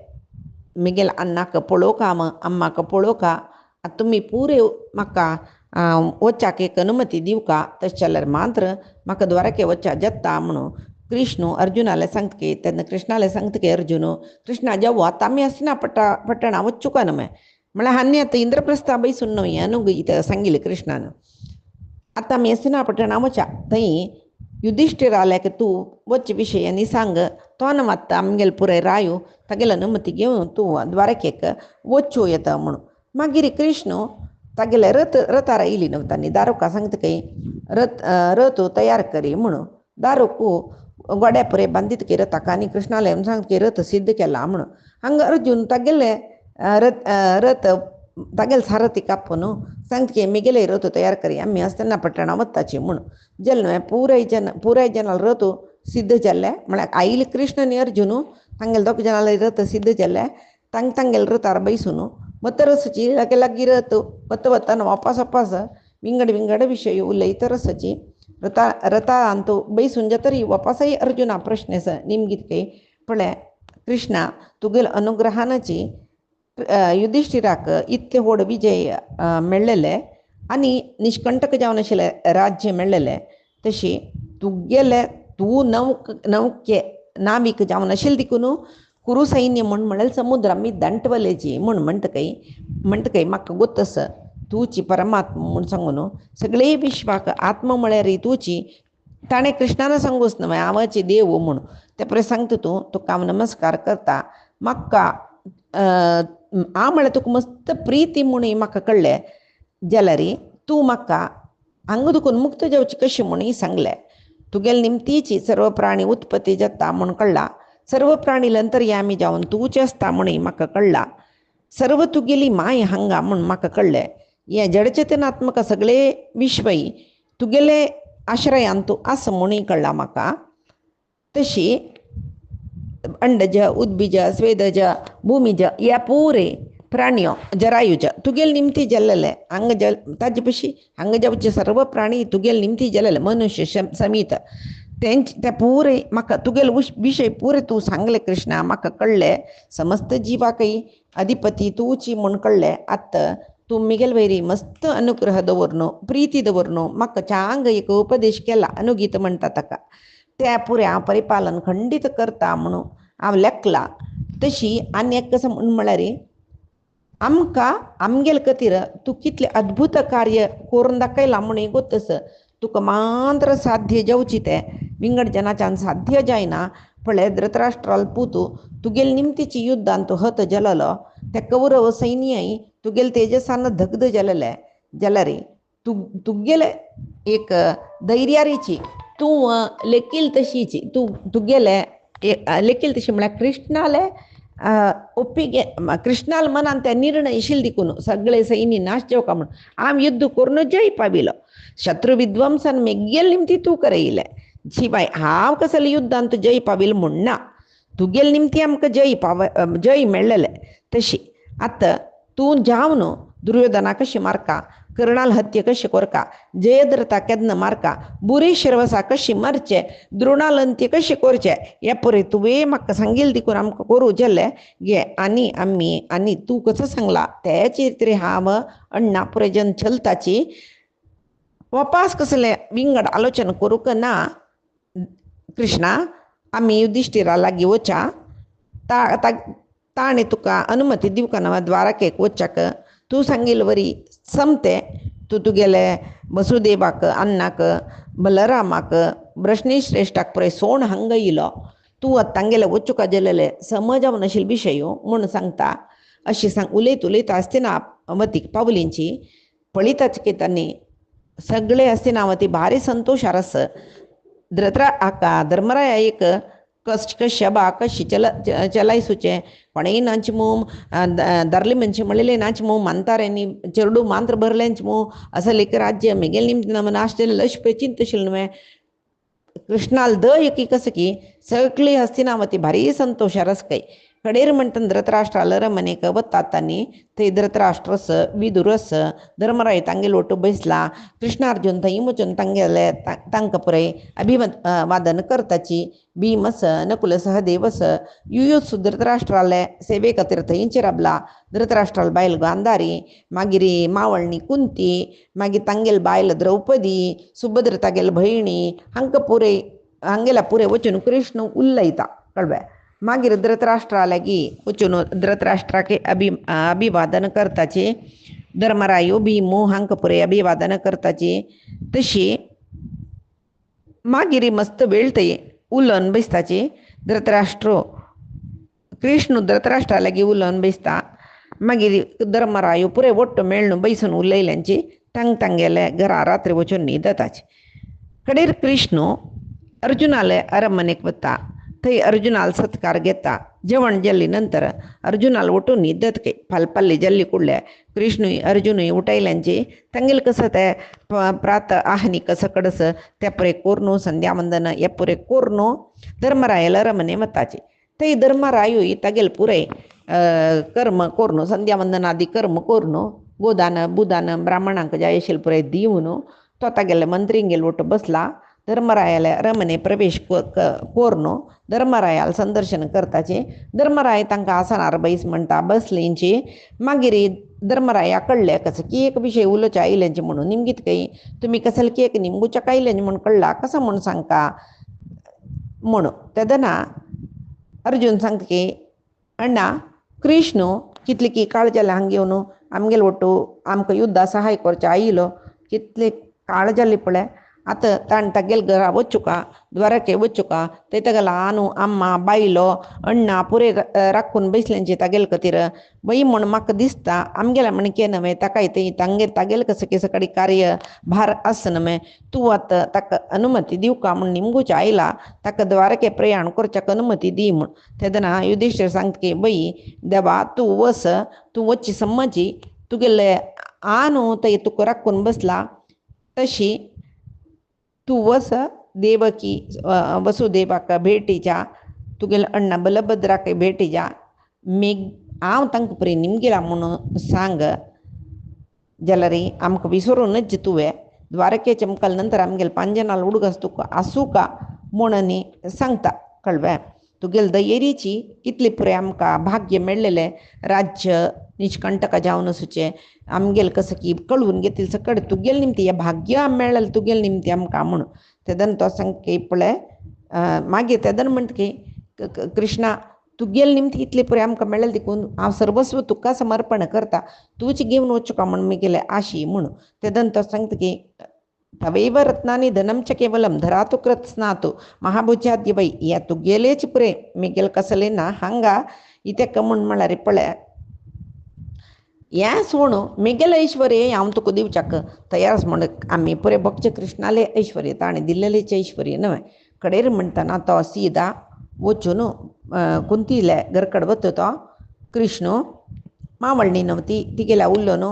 Speaker 1: मिगेल अन्नाक पळोवका अम्माक पळोवका तुमी पुरे म्हाका वचाक एक अनुमती दिवका तशें जाल्यार मात्र म्हाका द्वारके वचा जाता म्हणून कृष्ण अर्जुनाले सांगतके तेन्ना कृष्णाले सांगतके अर्जुन कृष्णा जेव्हा तामी हस्तिना पट्टणा वच्चुका न्हय म्हळ्यार हांणी आतां इंद्रप्रस्था बैसून न्हय हें सांगिल्लें कृष्णान आतां आमी हस्तिना पट्टणा वचा थंय युधिष्ठिराल्याक तूं वच विशय आनी सांग तो मात आमगेल पुराय रायो तागेल अनुमती घेवन तूं द्वारकेक वच्चो येता म्हणून मागीर कृष्ण तागेले रथार आयली न्हू तांणी दारोका सांगतके रथ तयार करी म्हणून दारोकू गोड्या पुरे बांदीत की रथाक आनी कृष्णाले सांगता की रथ सिद्ध केला म्हणून हांगा अर्जुन तागेले रथ तागेले सारथी कापून सांगता की मिगेले रथ तयार करी आमी हस्तिना पट्टणा वताची म्हणून जालें पुराय जनाल रथ सिद्ध जाल्ले म्हळ्यार आयिल्ले कृष्ण आनी अर्जुन तांगेले दोग जनाले रथ सिद्ध जाल्ले तांगेले रथार बैसून वतरसची लागीं रथ वतना वापस विंगड विशय उलयत रसची रथा अंतू बैसून जातरी वापसय अर्जुना प्रश्नेस निमगीत काही पळय कृष्णा तुगेल अनुग्रहानाची युधिष्ठिराक इतले व्हड विजय मेळ्ळेले आनी निष्कंटक जावन आशिल्लें राज्य मेळ्ळेलें तशी तुगेले तूं नौके नाविक जावन आशिल्ले देखून कुरू सैन्य म्हळ्यार समुद्रा मी दांटवलेची म्हणटकय म्हाका गोतस तूची परमात्मा म्हूण सांगून सगळे विश्वाक आत्मा म्हळ्यार तूची ताणें कृष्णान सांगूच न्हय हांवाची देव म्हूण ते पळय सांगता तुका हांव नमस्कार करता म्हाका हांव म्हळ्यार तुका मस्त प्रिती म्हणून म्हाका कळ्ळें जाल्यार तूं म्हाका हांगा दुखून मुक्त जावची कशी म्हणून सांगलें तुगेल निमतीची सर्व प्राणी उत्पत्ती जाता म्हूण कळ्ळा सर्व प्राणी अंतर्यामी जावन तूच आसता म्हणून म्हाका कळ्ळा सर्व तुगेली माय हांगा म्हणून म्हाका कळ्ळें हे जडचेतनात्मक सगळे विश्वय तुगेले आश्रयांत तूं आस म्हणून कळ्ळा म्हाका तशी अंडज उद्बीज स्वेदज भूमिज ह्या पुरे प्राण्यो जरायुज तुगेल निमती जाल्लेले हांगा ताजे पशी हांगा जावचे सर्व प्राणी तुगेल निमती जाल्लेले मनुष्य समीत ते पुरे म्हाका तुगेल विशय पुरे तूं सांगले कृष्णा म्हाका कळ्ळें समस्त जिवाकय अधिपती तूची म्हूण कळ्ळें आत्त तूं मिगेल वैरी मस्त अनुग्रह दवरनो प्रिती दवरनो म्हाका चांग एक उपदेश केला अनुगीत म्हणटा ताका त्या पुरे हांव परिपालन खंडीत करता म्हणून हांव लेखला तशी आनी एक कसं म्हळ्यार आमकां आमगेल खातीर तूं कितलें अद्भुत कार्य करून दाखयलां म्हणून गोतस तुका मात्र साध्य जावची तें विंगड जनाच्यान साध्य जायना पळय धृतराष्ट्राल पुतू तुगेल निमतीची युद्धांत तूं हत जालोलो ते कौरव सैन्यय तुगेल तेजसान धगध जालेले जाल्यार तुगेले एक धैर्यारीची तूं लेखील तशीची तुगेले लेखील तशी म्हळ्यार कृष्णाले ಒಪ್ಪಿಗೆ ಕೃಷ್ಣಾಲ್ ಮನ ಅಂತ ನಿರ್ಣಯ ಶಿಲ್ದಿಕ್ಕೂನು ಸಗಳೆ ಸೈನ್ಯ ನಾಶ ಜಾವಕ म्हणून आम युद्ध करून जय पाविलो शत्रु विध्वंसन मेगेल निमती तू करयले शिवाय हांव कसले युद्धांत जय पाविल म्हणना तुगेल निमती आमकां जय मेळ्ळेले तशी आतां तूं जावन दुर्योधना कशी मारका कर्णाल हत्ये कशी कोरका, जयद्रथा केदन मारका, बुरी शिरवसा कशी मारचे, द्रोणाल अंत्य कशी कोरचे, या परे तुवे म्हाका सांगील देखून आमकां करू जेल्ले गे आनी आम्ही आनी तू कसं सांगला त्याची तरी हांव अण्णा पुरेजन चलताची वापास कसले विंगड आलोचना करूक ना. कृष्णा आम्ही युधिष्ठिरा लागीं वचा ताणे तुका अनुमती दिवका नवा द्वारकेक वच्चाक. तू सांगील वरी समते. तू तुगेले वसुदेवाक अण्णाक बलरामाक वृष्णीश्रेष्ठाक पळय सोण हांगा इलो. तू तांगेले वचुका गेलेले समजाव नाशिल्ले विशय म्हूण सांगता. अशी उलयत उलयता हस्तिनावतीक पावलींची पळयताच की तांणी सगळे हस्तिनावती भारी संतोशार आस. धर्मराया एक कश्य बा कशी चलायसुचे कोणेय नाचमू दर्ली मंची म्हणले नाचमू मानतारेनी चेरडू मांत्र भरलेंचमू असं लेख राज्य मिगेल निमती नम नाश्तेले लश पे चिंतशील नुवे. कृष्णाल द एकी कसं की सगळी हस्तिनावती भारी संतोशार आस काय. कडेर म्हणटन धृतराष्ट्राल रमणेक वत्तातानी थंय धृतराष्ट्रस विदुरस धर्मराय तांगेल ओटू बैसला. कृष्णार्जुन थंय वचून तांगेले तांकां पुरय वादन करताची. भीमस नकुल सहदेवस युयुत्सु धृतराष्ट्राले सेवे खातीर थंयच राबला. धृतराष्ट्राल बायल गांधारी मागीर मावळणी कुंती मागीर तांगेल बायल द्रौपदी सुभद्र तागेल भयणी हांगेला पुरे वचून कृष्ण उलयता कळबे. मागीर धृतराष्ट्रा लागीं वचून धृतराष्ट्राके अभिवादन करताची. धर्मरायो भीमो हांकां पुरे अभिवादन करताची. तशी मागीर मस्त वेळ थंय उलोवन बसताची. धृतराष्ट्र कृष्ण धृतराष्ट्रा लागीं उलोवन बसता. मागीर धर्मरायो पुरे वट्ट मेळून बैसून उलयल्यांची तांगेले घरा रात्री वचून न्हिदताची. कडेर कृष्ण अर्जुनाले अरमनेक वता. थंय अर्जुनाल सत्कार घेता. जेवण जेल्ली नंतर अर्जुनाल उठून न्हिदत काय फालपाल्ली जेल्ली कुडले कृष्णूय अर्जुनूय उठयल्यांची तांगेल कसं ते प्रात आहनी कसं कडस त्या पुरे कोरनू संध्यावंदन हे पुरे कोरनू धर्मरायल रमणे वताची. थंय धर्मरायूय तागेल पुरे कर्म कोरनू संध्यावंदनादी कर्म कोरनू गोदान बुदान ब्राह्मणांक जाय आशिल्लें पुरे दिवन तो तागेले मंत्रींगेल वट बसला. धर्मरायाला रमणे प्रवेश कोरनो धर्मरायाल संदर्शन करताचे. धर्मराय तांकां आसनार बैस म्हणटा बसलींची. मागीर धर्मराया कळ्ळें कसं की एक विशय उलोवचे आयल्यांचे म्हणून निमगीत काही तुमी कसले की एक निमगुच्या आयल्यांचे म्हणून कळला कसं म्हणून सांगता म्हणून. तेदना अर्जुन सांगता की अण्णा कृष्ण कितली की काळ जालें हांगा येवन आमगेल वटू आमकां युद्धा सहाय करचे आयलो कितले काळ जाली पळय. आतां ताण तागेल घरा वचुका द्वारके वचुका थंय तागेलो आनू अम्मा बायलो अण्णा पुरे राखून बसल्यांचे तागेल खातीर वय म्हूण म्हाका दिसता आमगेल्या म्हण के न्हय ताकाय थंय तागेल कसं की सकाळी कार्य भार आस न्हय. तूं आतां ताका अनुमती दिवका म्हूण निमगुच्या आयला ताका द्वारके प्रयाण करच्याक अनुमती दी म्हूण. तेदना युधिष्ठीर सांगता की बई देवा तूं वस तूं वच्ची सम्मची तुगेले आनू थंय तुका राखून बसला. तशी तूं वस देवकी वसुदेवाक भेटी जा तुगेले अण्णा बलभद्राक भेटी जा हांव तांकां पळय निमगेला म्हणून सांग जाल्यार आमकां विसरूनच तुवें द्वारकेचे मुखाल नंतर आमगेले पांजनाल उडगस तुका आसूं का म्हणून सांगता कळ्ळें. तुगेले दयेरीची कितली पुरे आमकां भाग्य मेळ्ळेलें राज्य निश्कंटका जावन आसूचें आमगेल कसं की कळून घेतली सकड तुगेल निमती हें भाग्य आम मेळ्ळेलें तुगेल निमती आमकां म्हणून. तेदन तो सांग की पळय मागीर तेदन म्हणटा की कृष्णा तुगेल निमती इतली पुरे आमकां मेळ्ळेलें देखून हांव सर्वस्व तुका समर्पण करता तूंच घेवन वचुका म्हूण म्हगेलें आशी म्हणून. तेदन तो सांगता की तवैव रत्नानी धनम च केवलम धरातु कृत स्नातु महाभुजाद्य वै या तुगेलेच पुरे म्हगेल कसलें ना हांगा इतेक म्हूण म्हळ्यार पळय हें सोण म्हगेलें ऐश्वर्य हांव तुका दिवच्याक तयार आस म्हण. आमी पुरे भक्त कृष्णाले ऐश्वर्य ताणें दिल्लेलेच ऐश्वर्य न्हय. कडेर म्हणटना तो सीदा वचून कुंतीले घरकड वता तो कृष्ण मावळणी नवती तिगेल्या उल्लोन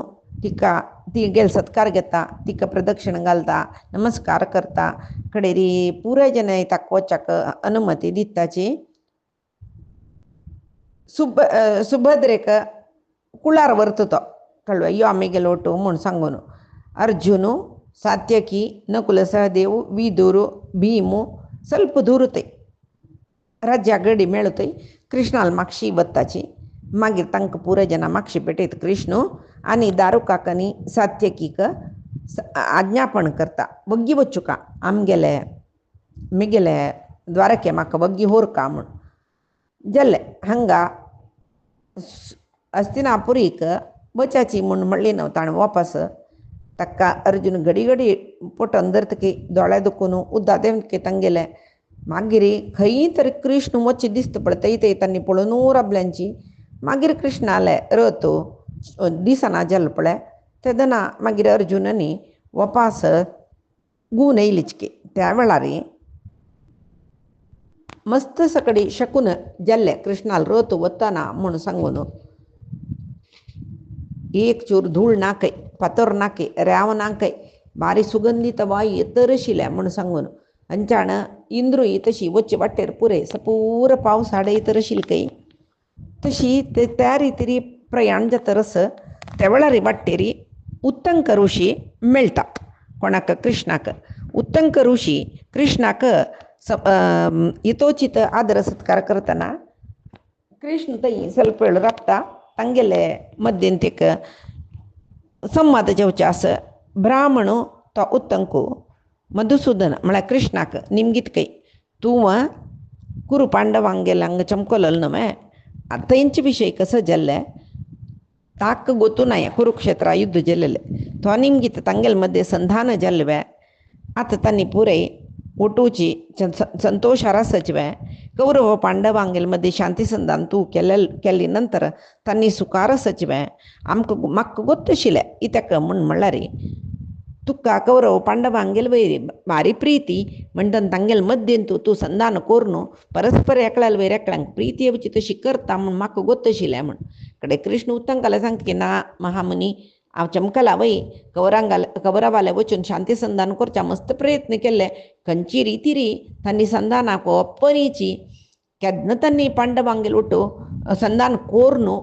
Speaker 1: तिका तिगेल सत्कार घेता तिका प्रदक्षिण घालता नमस्कार करता. कडेरी पुराय जन ताका वचच्याक अनुमती दिताची. सुभद्रेक कुळार व्हरता तो कळ्ळें यो आमी गेलो वटू म्हूण सांगून ಅರ್ಜುನು ಸಾತ್ಯಕಿ ನಕುಲ ಸಹದೇವು ವಿದುರು ಭೀಮು ಸ್ವಲ್ಪ दुरतय राज्या गडी मेळतय कृष्णाला मागशी बत्ताची मागीर तांकां पुराय जना मागशी पेटयत कृष्ण आनी दारुकाकनी सात्यकीक आज्ञापण करता बग्गी वच्चुका आमगेले मिगेले द्वारके म्हाका बग्गी होरका म्हूण जाल्ले हांगा हस्तिनापुरीक बचाची म्हूण म्हणली न्हू ताणें वापस ताका अर्जुन घडी घडी पोटन धरतकी दोळे दुखून उद्दा देवके तांगेले मागीर खंय तरी कृष्ण वच्ची दिसता पळय थंय तांणी पळोवन राबल्यांची मागीर कृष्ण आले रथ दिसना जाल्लो पळय तेदना मागीर अर्जुनानी वापस गुवन येयलीचके त्या वेळार मस्त सकडी शकून जाल्ले कृष्णाल रथ वतना म्हूण सांगून एक चूर धूळ नाकय फातर नाके रेंव नाकय बारी सुगंधीत वायू येतरशिल्या म्हूण सांगून अंचाण इंद्रुय तशी वच्चे वाटेर पुरे सपूर पावस हाडे येतरशिलकय तशी त्या रितीरी प्रयाण जातरस त्या वेळार वाटेरी उत्तंक ऋषी मेळटा कोणाक कृष्णाक उत्तंक ऋषी कृष्णाक यथोचित आदर सत्कार करतना कृष्ण थंय ಸ್ವಲ್ಪ वेळ राबता तांगेले मध्यंतेक संवाद जेवचे आस ब्राह्मण तो उत्तंकू मधुसूदन म्हळ्यार कृष्णाक निमगीत तूं कुरू पांडवांगेले हांगा चमकलो न्हय थंयचे विशय कसो जाल्ले ताक गोतूनाय कुरुक्षेत्रा युद्ध जाल्लेले तो निमगीत तांगेले मध्य संधान जाल्ले आतां तांणी पुरय ಒಟ್ಟುಚಿ ಸಂತೋಷ ಸಚಿವೆ ಕೌರವ ಪಾಂಡವಾಂಗೆಲ್ ಮಧ್ಯೆ ಶಾಂತಿ ಸಂಧಾನ ತೂ केल्ली नंतर तांणी सुकार सचिवे आमकां म्हाका गोत्तशिल्लें इत्याक म्हूण म्हणल्यार तुका कौरव पांडवांगेल वयर भारी प्रिती म्हणटन तांगेल मध्येन तूं संधान कोर न्हू परस्पर एकल्याल वयर एकल्यांक प्रिती येवची तशी करता म्हूण म्हाका गोत्तशिल्लें म्हूण कडेन कृष्ण उत्तंकाला सांगता की ना महामुनी हांव चमकला वय कौरवाले वचून शांती संधान करच्या मस्त प्रयत्न केले खंयची रिती री तांणी संधानाक अपनीची केन्ना तांणी पांडवांगेल वटू संधान कोर न्हू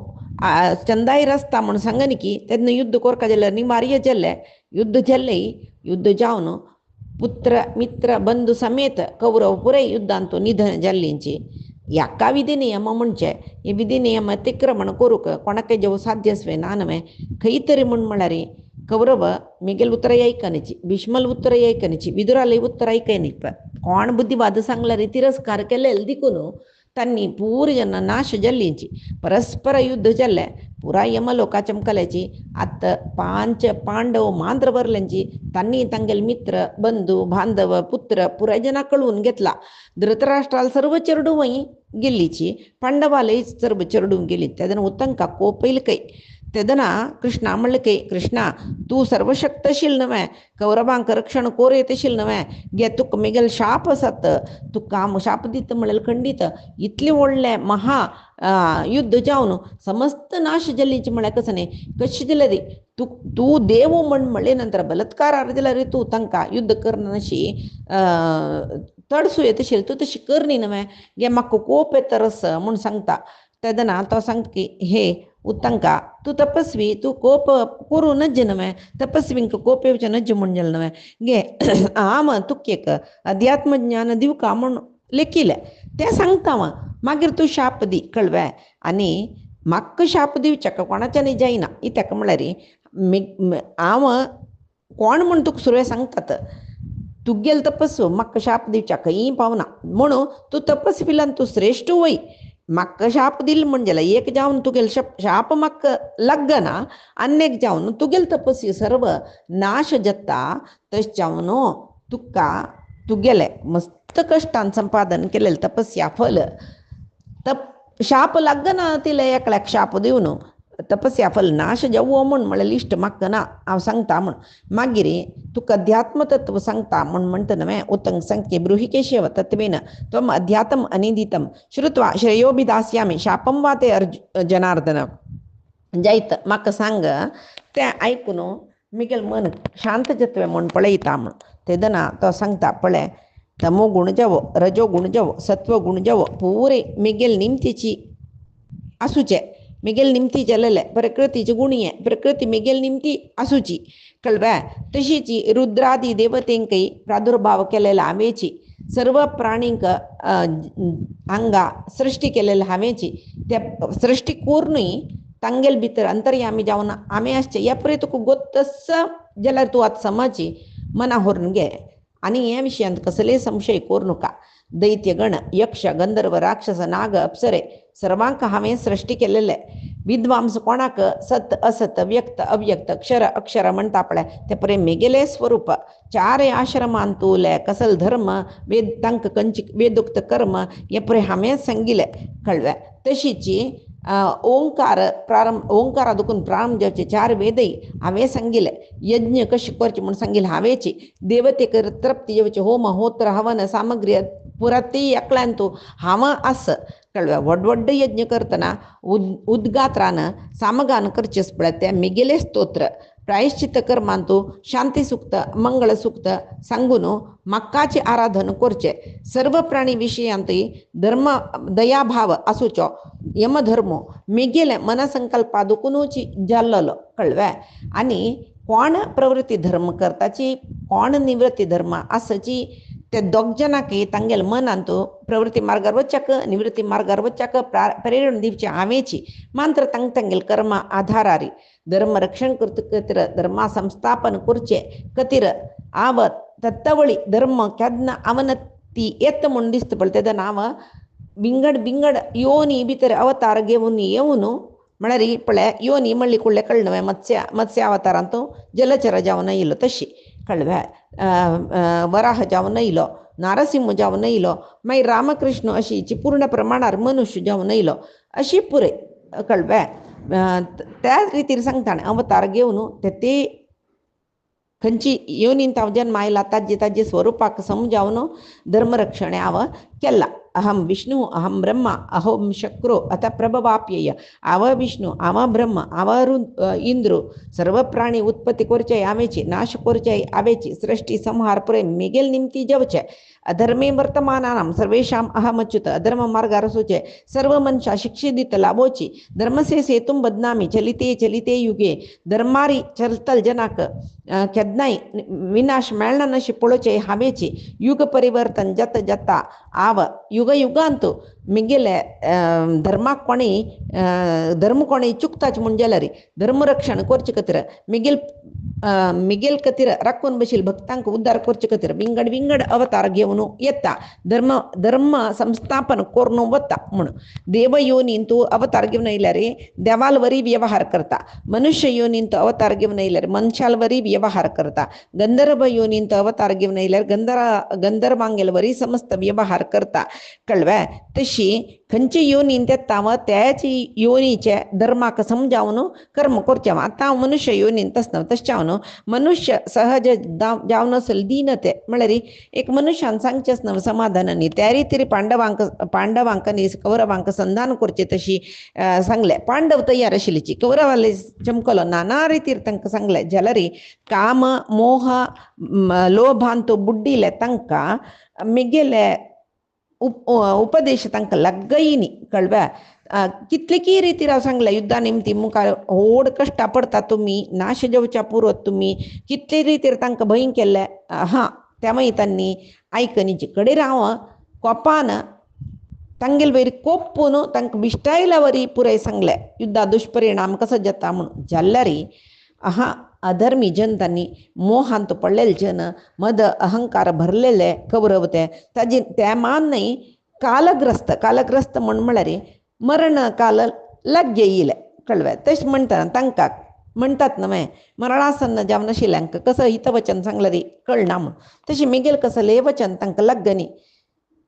Speaker 1: चंदायर आसता म्हूण सांगनी की तेन्ना युद्ध कोरका जाल्यार निवार्य जाल्ले युद्ध जाल्ले युद्ध जावन पुत्र मित्र बंधू समेत कौरव पुराय युद्धांत निधन जाल्लींची याका विधी नियम म्हणजे हे विधी नियम अतिक्रमण करूक कोणाक जेव साध्यस्वे ना नवे खंय तरी म्हळ्यार कौरव मिगेल उतर ऐकनीची भीष्मल उतर ऐकनीची विदुरालय उतर ऐकनी कोण बुद्धिवाद सांगल्यार तिरस्कार केले देखून तांणी पूर जन नाश जाल्लींची परस्पर युद्ध जाल्ले पुरा यमलोका चमकल्याची आतां 5 पांडव मांद्र भरल्यांची तांणी तांगेल मित्र बंधू बांधव पुत्र पुराय जना कळून घेतला धृतराष्ट्राल सर्व चेरडू वय गेल्लीची पांडवालय सर्व चेरडून गेली तेदना उत्तंका कोपयलकय तेदना कृष्णा म्हणले कृष्णा तू सर्वशक्तशील नवे कौरवांक रक्षण कोर येतशील नवे गे तुक मिगेल शाप आसात तुका शाप दित म्हळ्यार खंडीत इतले व्हडले महा युद्ध जावन समस्त नाश जाल्लींची म्हळ्यार कसं न्ही कशें जाल्यार तू देव म्हणले नंतर बलात्कार जाल्यार तूं तांकां युद्ध करनाशी तडसू येतशील तूं तशी करनी नवे गे म्हाका कोप येतरस म्हूण सांगता तेदना तो सांगता की हे उत्तंका तू तपस्वी तू कोप करू नज नवे तपस्वींक कोप येवचें नज म्हूण जालें नवे गे हांव तुक्येक अध्यात्म ज्ञान दिवका म्हूण लेखिल्लें तें सांगता हांव मागीर तूं शाप दी कळ्ळें आनी म्हाका शाप दिवचें कोणाच्यानय जायना इत्याक म्हळ्यार हांव कोण म्हूण तुका सुरवें सांगतात तुगेल तपस्व म्हाका शाप दिवच्या खंय पावना म्हणून तूं तपस्वीलान तूं श्रेश्ठ वय म्हाका शाप दिल म्हणजे एक जावन तुगेल शाप म्हाका लागना अन्यक जावन तुगेल तपस्वी सर्व नाश जाता तशें जावन तुका तुगेले मस्त कश्टान संपादन केलेले तपस्या फल शाप लागना तिले एकल्याक शाप दिवन तपस्या फल नाश जावो म्हळ्यार लिस्ट म्हाका ना हांव सांगता म्हूण मागीर तुका अध्यात्म तत्व सांगता म्हणटा नवे उत्तंक सांगता ब्रूहिकेशव तत्वेन त्वम अध्यात्म अनिदितम श्रुत्वा श्रेयोभिदास्यामि शापं वा ते जनार्दन जायत म्हाका सांग तें आयकून मिगेल मन शांत जातवें म्हूण पळयता म्हूण तेदना तो सांगता पळय तमो गुण जावो रजो गुण जावो सत्व गुण जावो पुरे मिगेल निमतीची आसूचे मिगेल निमती जल्ले प्रकृतीची गुणी आहे प्रकृती मिगेल निमती आसूची कळवा तशीची रुद्रादी देवतेंकही प्रादुर्भाव केलेला हावेची सर्व प्राणींक हांगा सृष्टी केलेल्या हावेची त्या सृष्टी कोरूनय तांगेल भितर अंतर्यामी जावन आमे आसचे ह्या पळय तुका गोत्तस जाल्यार तूं आतां समजी मना व्हरून घे आनी हे विशयांत कसलेय संशय करूं नका दैत्य गण यक्ष गंधर्व राक्षस नाग अप्सरे सर्वांक हांवें सृष्टी केलेले विद्वांस कोणाक सत असत व्यक्त अव्यक्त अक्षर अक्षर म्हणटा पळय ते पळय मेगेले स्वरूप चार आश्रमान तुले कसल धर्म वेद तांक कंची वेदोक्त कर्म हे पळय हांवें सांगिल्ले कळ्ळें तशीची ओंकार प्रारंभ ओंकारा दुखून प्रारंभ जावचे चार वेदय हांवें सांगिल्ले यज्ञ कशें करचे म्हूण सांगिल्ले हांवेची देवतेक तृप्ती येवचे होम होत्र हवन सामग्री पुरा ती एकल्यान तूं हांव आस कळ्ळें व्हड व्हड यज्ञ करतना उद्गात्रान सामगान करचेस पळय ते मिगेले स्तोत्र प्रायश्चित कर्मान तूं शांती सुक्त मंगळ सुक्त सांगून मक्काचे आराधन करचे सर्व प्राणी विशयांतय धर्म दयाभाव आसूचो यमधर्मो मिगेले मनसंकल्पा दुखूनची जाल्लो कळ्ळें आनी कोण प्रवृत्ती धर्म करताची कोण निवृत्ती धर्म आसाची ते दोग जनांकय तांगेल मनांत प्रवृत्ती मार्गार वच्चाक निवृत्ती मार्गार वच्चाक प्रेरणा दिवची हांवेची मात्र तांगेल कर्मा आधारारी धर्म रक्षण करता धर्मा संस्थापन करचे खातीर आवत तत्तवळी धर्म केन्ना अवनती येत म्हूण दिसता पळय तेजें नांव बिंगड बिंगड योनी भितर अवतार घेवन येवन म्हळ्यार पळय योनी म्हणली कुळ्ळे कळ्ळें मत्स्य अवतारांत जलचर जावन येयलो तशी कळ्ळें वराह जावन येयलो नारसिंह जावन येयलो मागीर रामकृष्ण अशीची पूर्ण प्रमाणार मनुष्य जावन येयलो अशी पुरे कळ्ळें त्या रितीन सांगता अवतार घेवन ते खंयची योनींत हांव जन्म आयला ताजे स्वरुपाक समजावन धर्मरक्षण हांव केला अहम विष्णु अहम ब्रह्मा अहम शक्रो अतः प्रभवाप्यय आव विष्णु आव ब्रह्म आव इंद्र सर्व प्राणी उत्पत्ती करचे हांवेची नाश करचे हांवेची सृष्टी संहार पुरे मिगेल निमती जेवचे अधर्मे वर्तमानानां सर्वेषाम् अहमच्युत अधर्म मार्गार वचचे सर्व मनशा शिक्षित लाभोची धर्मसे सेतुं बदनामी चलिते चलिते युगे धर्मारी चलतल जनाक केदनाय विनाश मेळना नशे पळोवचे हांवेची युग परिवर्तन जत जता आव युग युगांत मिगेले धर्माक कोणेय धर्म कोणेय चुकताच म्हूण जाल्यार धर्मरक्षण करचे खातीर मिगेल खातीर राखून बशील भक्तांक उद्धार करचे खातीर विंगड विंगड अवतार घेवन येता धर्म संस्थापन करून वता म्हूण देव योनींत अवतार घेवन येयल्यार देवाल वरी व्यवहार करता मनुष्य योनींत अवतार घेवन येयल्यार मनशाल वरी व्यवहार करता गंधर्व योनींत अवतार घेवन येयल्यार गंधर्वांगेल वरी समस्त व्यवहार करता कळ्ळें तशी खंयची योनींत येता व त्याची योनीचे धर्माक समजावन कर्म करचें आतां हांव मनुष्य योनींत आसता तशें हांव मनुष्य सहज जावन आसले दीनते म्हळ्यार एक मनशान सांगचेंच न्हू समाधान न्ही त्या रितीर पांडवांक न्ही कौरवांक संधान करचें तशी सांगलें पांडव तयार आशिल्लीची कौरवाले चमकलो नाना रितीर तांकां सांगलें जाल्यार काम मोह लोभांत बुड्डिले तांकां मिगेले उपदेश तांकां लागयनी कळ्ळें कितलेकी रितीर हांव सांगलें युद्धा निमती मुखार व्हड कश्टां पडटा तुमी नाश जेवच्या पुरो तुमी कितले रितीर तांकां भंय केल्ले त्या मागीर तांणी आयकनीचे कडेन हांव कोपान तांगेल वयर कोपून तांकां बिश्टायल्या वरी पुराय सांगलें युद्धा दुश्परिणाम कसो जाता म्हणून जाल्यार अधर्मी जन तांणी मोहांत पडलेले जन मद अहंकार भरलेले कौरव ताजे त्या मान न्ही कालग्रस्त म्हळ्यार मरण काल लाग येयले कळ्ळें तशें म्हणटा तांकां म्हणटात न्हय मरणासन्न जावन आशिल्ल्यांक कसं हितवचन सांगलें रे कळना म्हूण तशें मिगेल कसलें वचन तांकां लागनी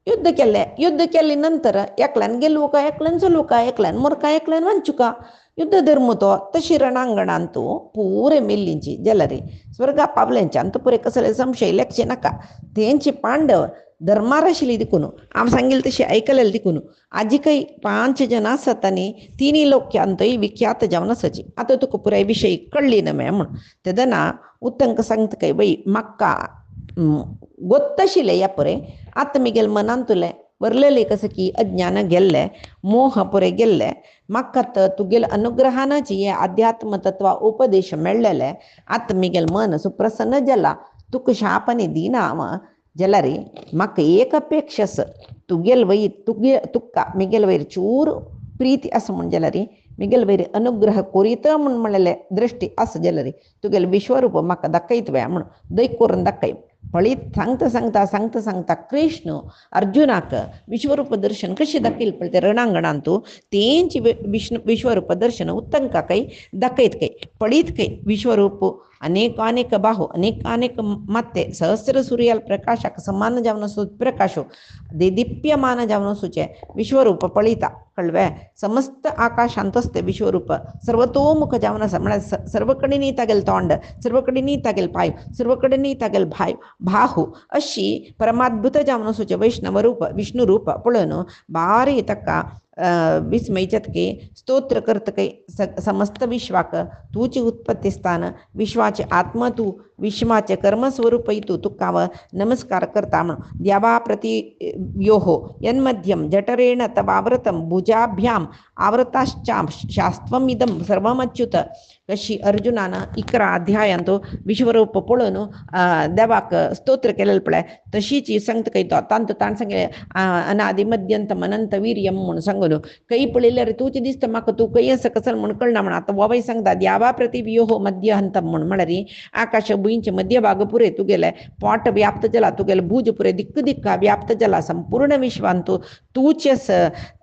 Speaker 1: युद्ध केले नंतर एकल्यान गेलो काय एकल्यान चलू काय एकल्यान मर काय एकल्यान वांचू का युद्ध धर्म तो तशी रणांगणांत पुरे मेल्लींची जाल्यार स्वर्गा पावल्यांच्यान पुरे कसले संशय लेखचे नाका तेंची पांडव धर्मार आशिल्ली देखून हांव सांगिल्लें तशें आयकलेलें देखून आजीकय 5 जन आसात आनी तिनी लोक्यांतय विख्यात जावन आसाची आतां तुका पुराय विशय कळ्ळी न्हय म्हण तेदना उत्तंक सांगता काय बाई म्हाका गोत्त आशिल्लें ह्या पुरे आतां मिगेल मनांत तुलें वरलेले कसं की अज्ञान गेल्ले, मोह पुरे गेल्ले, म्हाका तुगेल अनुग्रहानाची हे अध्यात्म तत्वा उपदेश मेळ्ळेले. आत मिगेल मन सुप्रसन्न जाला, तुका शापने दिना हांव जाल्यार म्हाका एक अपेक्षस, तुगेल वयर तुका मिगेल वयर चूर प्रीती आसा म्हण जाल्यार मिगेल वयर अनुग्रह कोरीत म्हण म्हणलेले दृश्टी आसा जाल्यार तुगेल विश्वरूप म्हाका दाखयतवे म्हण दैक करून दाखय. पळीत सांगता कृष्ण अर्जुनाक विश्वरूप दर्शन कशें दाखयल पळय ते रणांगणांत तेंची विश्वरूप दर्शन उत्तंका काही दाखयत काही पळीत काही विश्वरूप अनेक बाहु अनेक मत्ते सहस्र सूर्याल प्रकाशक समान जावन प्रकाशो देदीप्यमान जावन सुचे विश्वरूप पळिता कळवे. समस्त आकाशांतस्ते विश्वरूप सर्वतोमुख जावन आसा म्हळ्यार सर्व कडेनी तागेल तोंड, सर्व कडेनी तागेल पाय, सर्व कडेनी तागेल बाहु अशी परमाद्भुत जावन सुचे वैष्णव रूप विष्णु रूप पळोवन बारी ताका विस्मयचतके स्तोत्र करतके समस्त विश्वाक तूची उत्पत्ती स्थान विश्वाचे आत्मा तू विश्वाचे कर्मस्वरूप तू तुका नमस्कार करता म्हण. द्यावा प्रति योहो यन्मध्यम जठरेण तवावृतं भुजाभ्याम आवृताश्चाम शास्त्रमिदं सर्वमच्युत. कशी अर्जुनानं 11 अध्यायांत विश्वरूप पळोवन देवाक स्तोत्र केलेलं पळय तशीच सांगता काही तांत ताण सांगले अनादि मध्यंतम अनंत वीर्यम म्हणून सांगून काही पळयल्यार तूच दिसता म्हाका तू काही असं कसं म्हणून कळना म्हण. आता वोवय सांगता द्यावा प्रतिव्योहो मध्य हंतम म्हण म्हळ्यार आकाश भुंयचे मध्य भाग पुरे तुगेले पोट व्याप्त जाला, तुगेले भुज पुरे दिक्का व्याप्त जाला, संपूर्ण विश्वांत तूचेच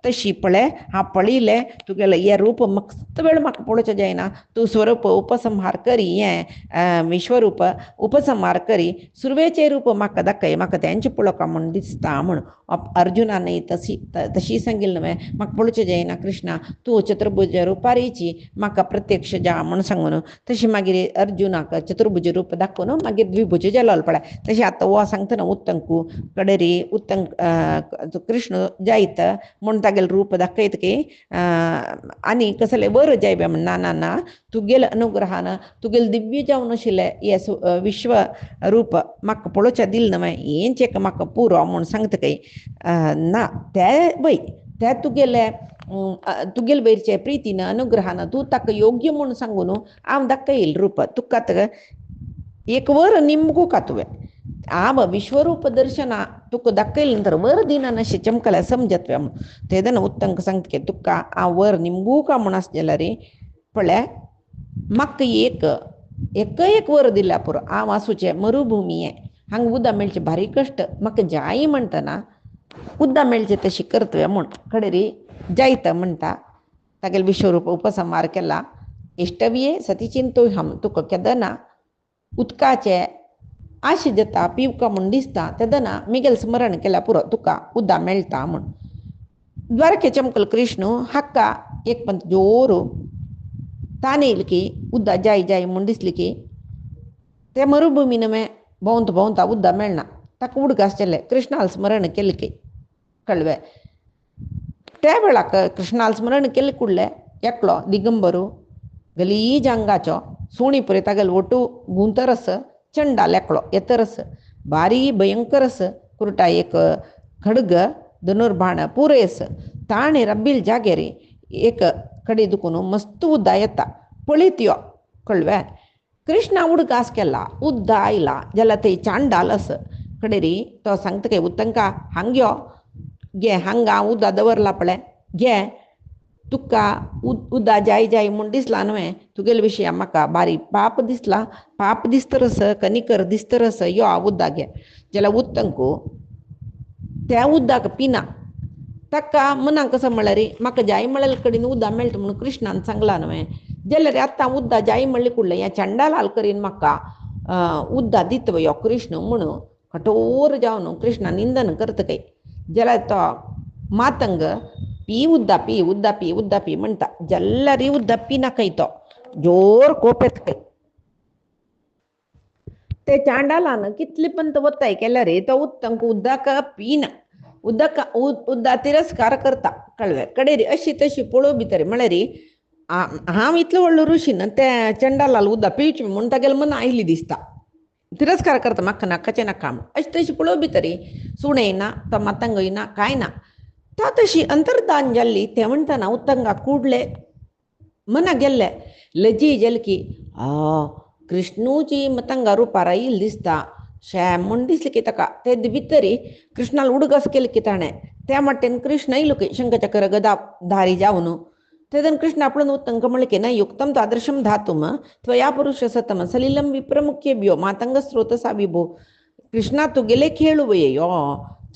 Speaker 1: तशी पळय हा पळयले तुगेले हे रूप मस्त वेळ म्हाका पळोवचें जायना. तू स्वरूप उपसंहार करी हे विश्वरूप उपसंहार करी सुरवेचे रूप म्हाका दाखय म्हाका तेंचे पळोवका म्हण दिसता म्हण. अर्जुनानय तशी सांगिल्लें न्हय म्हाका पळोवचें जायना कृष्णा तूं चतुर्भुज रुपारीची म्हाका प्रत्यक्ष जा म्हण सांगून तशी मागीर अर्जुनाक चतुर्भुज रूप दाखोवन मागीर द्विभुज जालो पळय. तशें आतां हो सांगतना उत्तंकू कडेरी कृष्ण जायत म्हण तागेलें रूप दाखयत की आनी कसले वर जायबे म्हण ना तुगेल अनुग्रहान तुगेल दिव्य जावन आशिल्लें हे विश्व रूप म्हाका पळोवचें दिलें न्हय हेंच एक म्हाका पुरो म्हूण सांगता काही ना ते वय ते तुगेल वयरचे प्रितीन अनुग्रहान तूं ताका योग्य म्हूण सांगून हांव दाखयल रूप तुका एक वर निमगूका तुवें हांव विश्वरूप दर्शना तुका दाखयल नंतर वर दिनान अशें चमकल्या समजतवे म्हूण तेदन उत्तंक सांगता की तुका हांव वर निमगूका म्हूण आसा जाल्यार पळय म्हाका एक वर दिल्या पुरो हांव आसूचें मरुभुमी हांगा उदक मेळचें भारी कश्ट म्हाका जाय म्हणटना उदक मेळचें तशी करतवे म्हूण कडेरी जायत म्हणटा तागेले विश्वरूप उपसंहार केला. इष्टविये सतीचिंतो हम तुका केदना उदकाचे आशे जाता पिवका म्हूण दिसता तेदना मिगेल स्मरण केल्या पुरो तुका उदक मेळटा म्हूण. द्वारके चमकल कृष्ण हाका एक पंत जोरू तान येयली की उदक जाय म्हूण दिसली की ते मरुभुमीन भोंवता उदक मेळना ताका उदक आसचेलें कृष्णाल स्मरण केलें की कळ्ळें. त्या वेळाक कृष्णाल स्मरण केलें कुडलें एकलो दिगंबरू गलीज अंगाचो सुणी पुरे तागेले ओटू गुंतरस चंडाल एकलो येतरस भारी भयंकरस कुर्टा एक खडग धनुर्बाण पुरेस ताणे रब्बिल जागेर एक कಡೆ दुखून मस्त उदक येता पळयत यो कळ्ळें. कृष्णा उदक आस केला उदक आयला जाल्यार थंय चांडाल आस कडेरी तो सांगता काय उत्तंका हांग गे हांगा हांव उदक दवरला पळय घे तुका उदक जाय म्हूण दिसला न्हय तुगेले विशय म्हाका बारी पाप दिसला पाप दिसतरस कनिकर दिसतरस यो हांव उदक घे जाल्यार उत्तंकू त्या उदक पिना ताका मनाक कसं म्हळ्यार म्हाका जाय म्हळ्यार कडेन उदक मेळटा म्हणून कृष्णान सांगला न्हय जाल्यार आतां उदक जाय म्हणलें कुडलें ह्या चंडालाल करीन म्हाका उदक दितवो यो कृष्ण म्हणून कठोर जावन कृष्णा निंदन करता काय जाल्यार तो मातंग पी उदक पी म्हणटा जाल्यार उदक पिना खंय तो जोर कोप येता खंय. ते चांडालान कितले पंत वताय केल्यार तो उत्तंक उदक पिना उदक तिरस्कार करता कळ्ळें. कडेरी अशी तशी पळोव भितर म्हळ्यार हांव इतलो व्हडलो ऋषीन त्या चंडालाल उदक पिवचें म्हूण तागेलें मन आयली दिसता ತಿರಸ್ಕಾರ ಕರ್ತ ಮಕ್ಕನ ಕಚೆನ ಕಾಮ ಅಷ್ಟೇಶಿ ಪುಳೋ ಬಿತ್ತರಿ ಸುಣೇನ ತ ಮತ್ತಂಗೈನ ಕಾಯ್ನ ತಾತಶಿ ಅಂತರ್ದಾಂಜಲ್ಲಿ ತೆವಂಟನ ಉತ್ತಂಗ ಕೂಡ್ಲೆ ಮನ ಗೆಲ್ಲೆ लजी जलकी कृष्णूची मतंग रूपार इल दिसता श्यामून दिसली की ताका ते भितरी कृष्णाला उडगस केले की ताणें त्या मट्टेन कृष्ण इल्लो की शंखचक्र गदा धारी जावन तेदन कृष्ण आपलं उत्तंक म्हणले की न युक्तम तादृशम धातुम त्वया पुरुष सतम सलिलम विप्रमुख्येभ्यो मातंग स्रोतसा विभो कृष्णा तुगेले खेळुवयेयो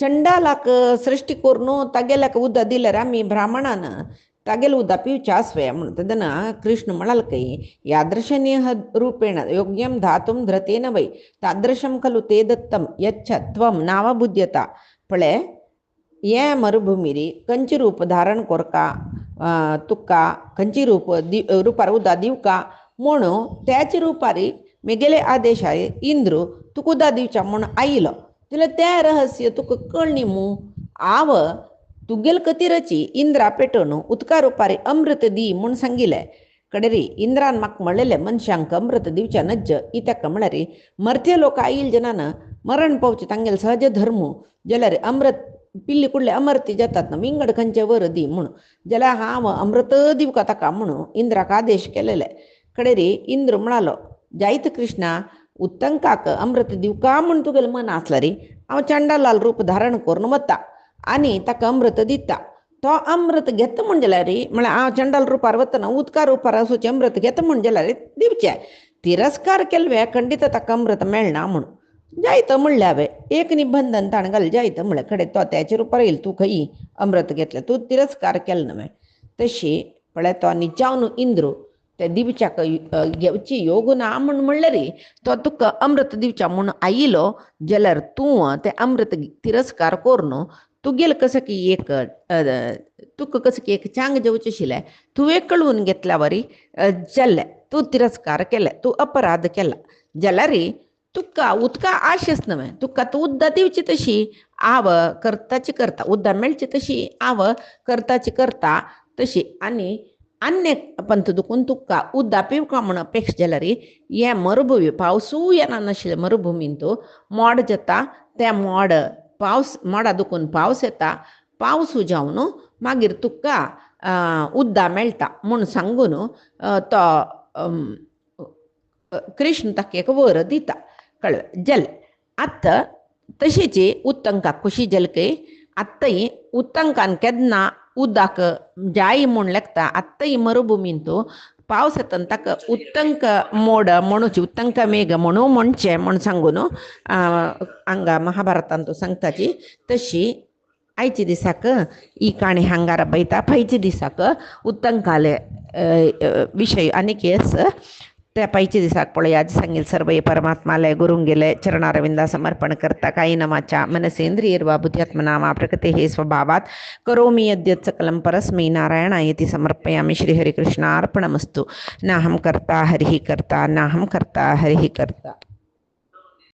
Speaker 1: चंडालाक सृष्टी कोरनो तागेलाक उद्दा दिल्यार आमी ब्राह्मणान तागेल उद्दा पिवचास्वे म्हणून तदन कृष्ण म्हणाल काही यादृशनेह रूपेण योग्यम धातुम धृतेन वै तादृशम खलु ते दत्तम यच्छ त्वम नावबुध्यता पळे ये मरुभूमिरी कंची रूप धारण कोरका तुक्का कंची रूपार उदा दिवका म्हणून त्याच रूपारी मेगेले आदेश आहे इंद्र तुक उदा दिवचा म्हणून आयलो तुला त्या रहस्य तुका कळणी मू आव तुगेल कतिरची इंद्रा पेटोन उदका रुपारी अमृत दी म्हूण सांगिलें कडेरी इंद्रान म्हाका म्हणलेलें मनशांक अमृत दिवच्या नज्ज इत्याक म्हळ्यार मर्त्य लोक आईल जनान मरण पावचे तांगेल सहज धर्म जाल्यार अमृत पिल्ली कुडले अमर्ती जातात ना विंगड खंयचे वर दी म्हूण जाल्यार हांव अमृत दिवका ताका म्हणून इंद्राक आदेश केलेले कडेरी इंद्र म्हणालो जायत कृष्णा उत्तंकाक अमृत दिवका म्हूण तुगेलें मन आसला रे हांव चंडालाल रूप धारण करून वता आनी ताका अमृत दिता तो अमृत घेत म्हण जाल्यार म्हळ्यार हांव चंडाल रुपार वतना उदका रुपार असोचें अमृत घेत म्हण जाल्यार दिवचें तिरस्कार केले खंडीत ताका अमृत मेळना म्हणून जायत म्हणलें हांवें एक निबंधन ताणें घाल जायत म्हणलें खडे तो त्याचे रुपार येयला तूं खंय अमृत घेतलें तूं तिरस्कार केलो न्हय तशी पळय तो निचावन इंद्र ते दिवच्याक घेवची योग ना म्हूण म्हणल्यार तो तुका अमृत दिवच्या म्हूण आयिलो जाल्यार तूं तें अमृत तिरस्कार कोरून तुगेल कसं की एक तुका कसं की एक चांग जेवचें आशिल्लें तुवें कळून घेतल्या वरी जाल्लें तूं तिरस्कार केलें तूं अपराध केला जाल्यार तुका उदका आशेच न्हय तुका तूं उद्दां दिवची तशी आव करताची करता उद्दां मेळची तशी आव करताची करता तशी आनी अन्य पंत दुखून तुका उद्दां पिवका म्हण अपेक्षा जाल्यार हे मरुभूमी पावसूय येना नाशिल्ले मरुभुमीन तूं मोड जाता तें मोड पावस मोडा दुखून पावस येता पावस जावन मागीर तुका उद्दां मेळटा म्हूण सांगून तो कृष्ण ताका एक वर दिता कळ्ळें जालें आतां तशीच उत्तंकाक कशी जाली आत्ताय उत्तंकान केन्ना उदक जाय म्हूण लेखता आत्ताय मरुभुमीन तूं पावस येतना ताका उत्तंक मोड म्हणूची उत्तंक मेघ म्हणू म्हणचें म्हूण सांगून हांगा महाभारतांत तूं सांगताची तशी आयच्या दिसाक ही काणी हांगार पळयता पयच्या दिसाक उत्तंकाले विशय आनीक आस त्या पायच्या दिसाक पळय आज सांगेल सर्व परमात्मालय गुरुंग गेले चरणारविंदा समर्पण करता काही नमाच्या मनसेंद्रियर्वा बुद्ध्यात्मनामा प्रकृते हे स्वभावात करोमि यद्यत् सकलं परस्मै नारायणायति समर्पयामि श्रीहरिकृष्णार्पणमस्तु नाहं कर्ता हरिः कर्ता नाहं कर्ता हरिः कर्ता।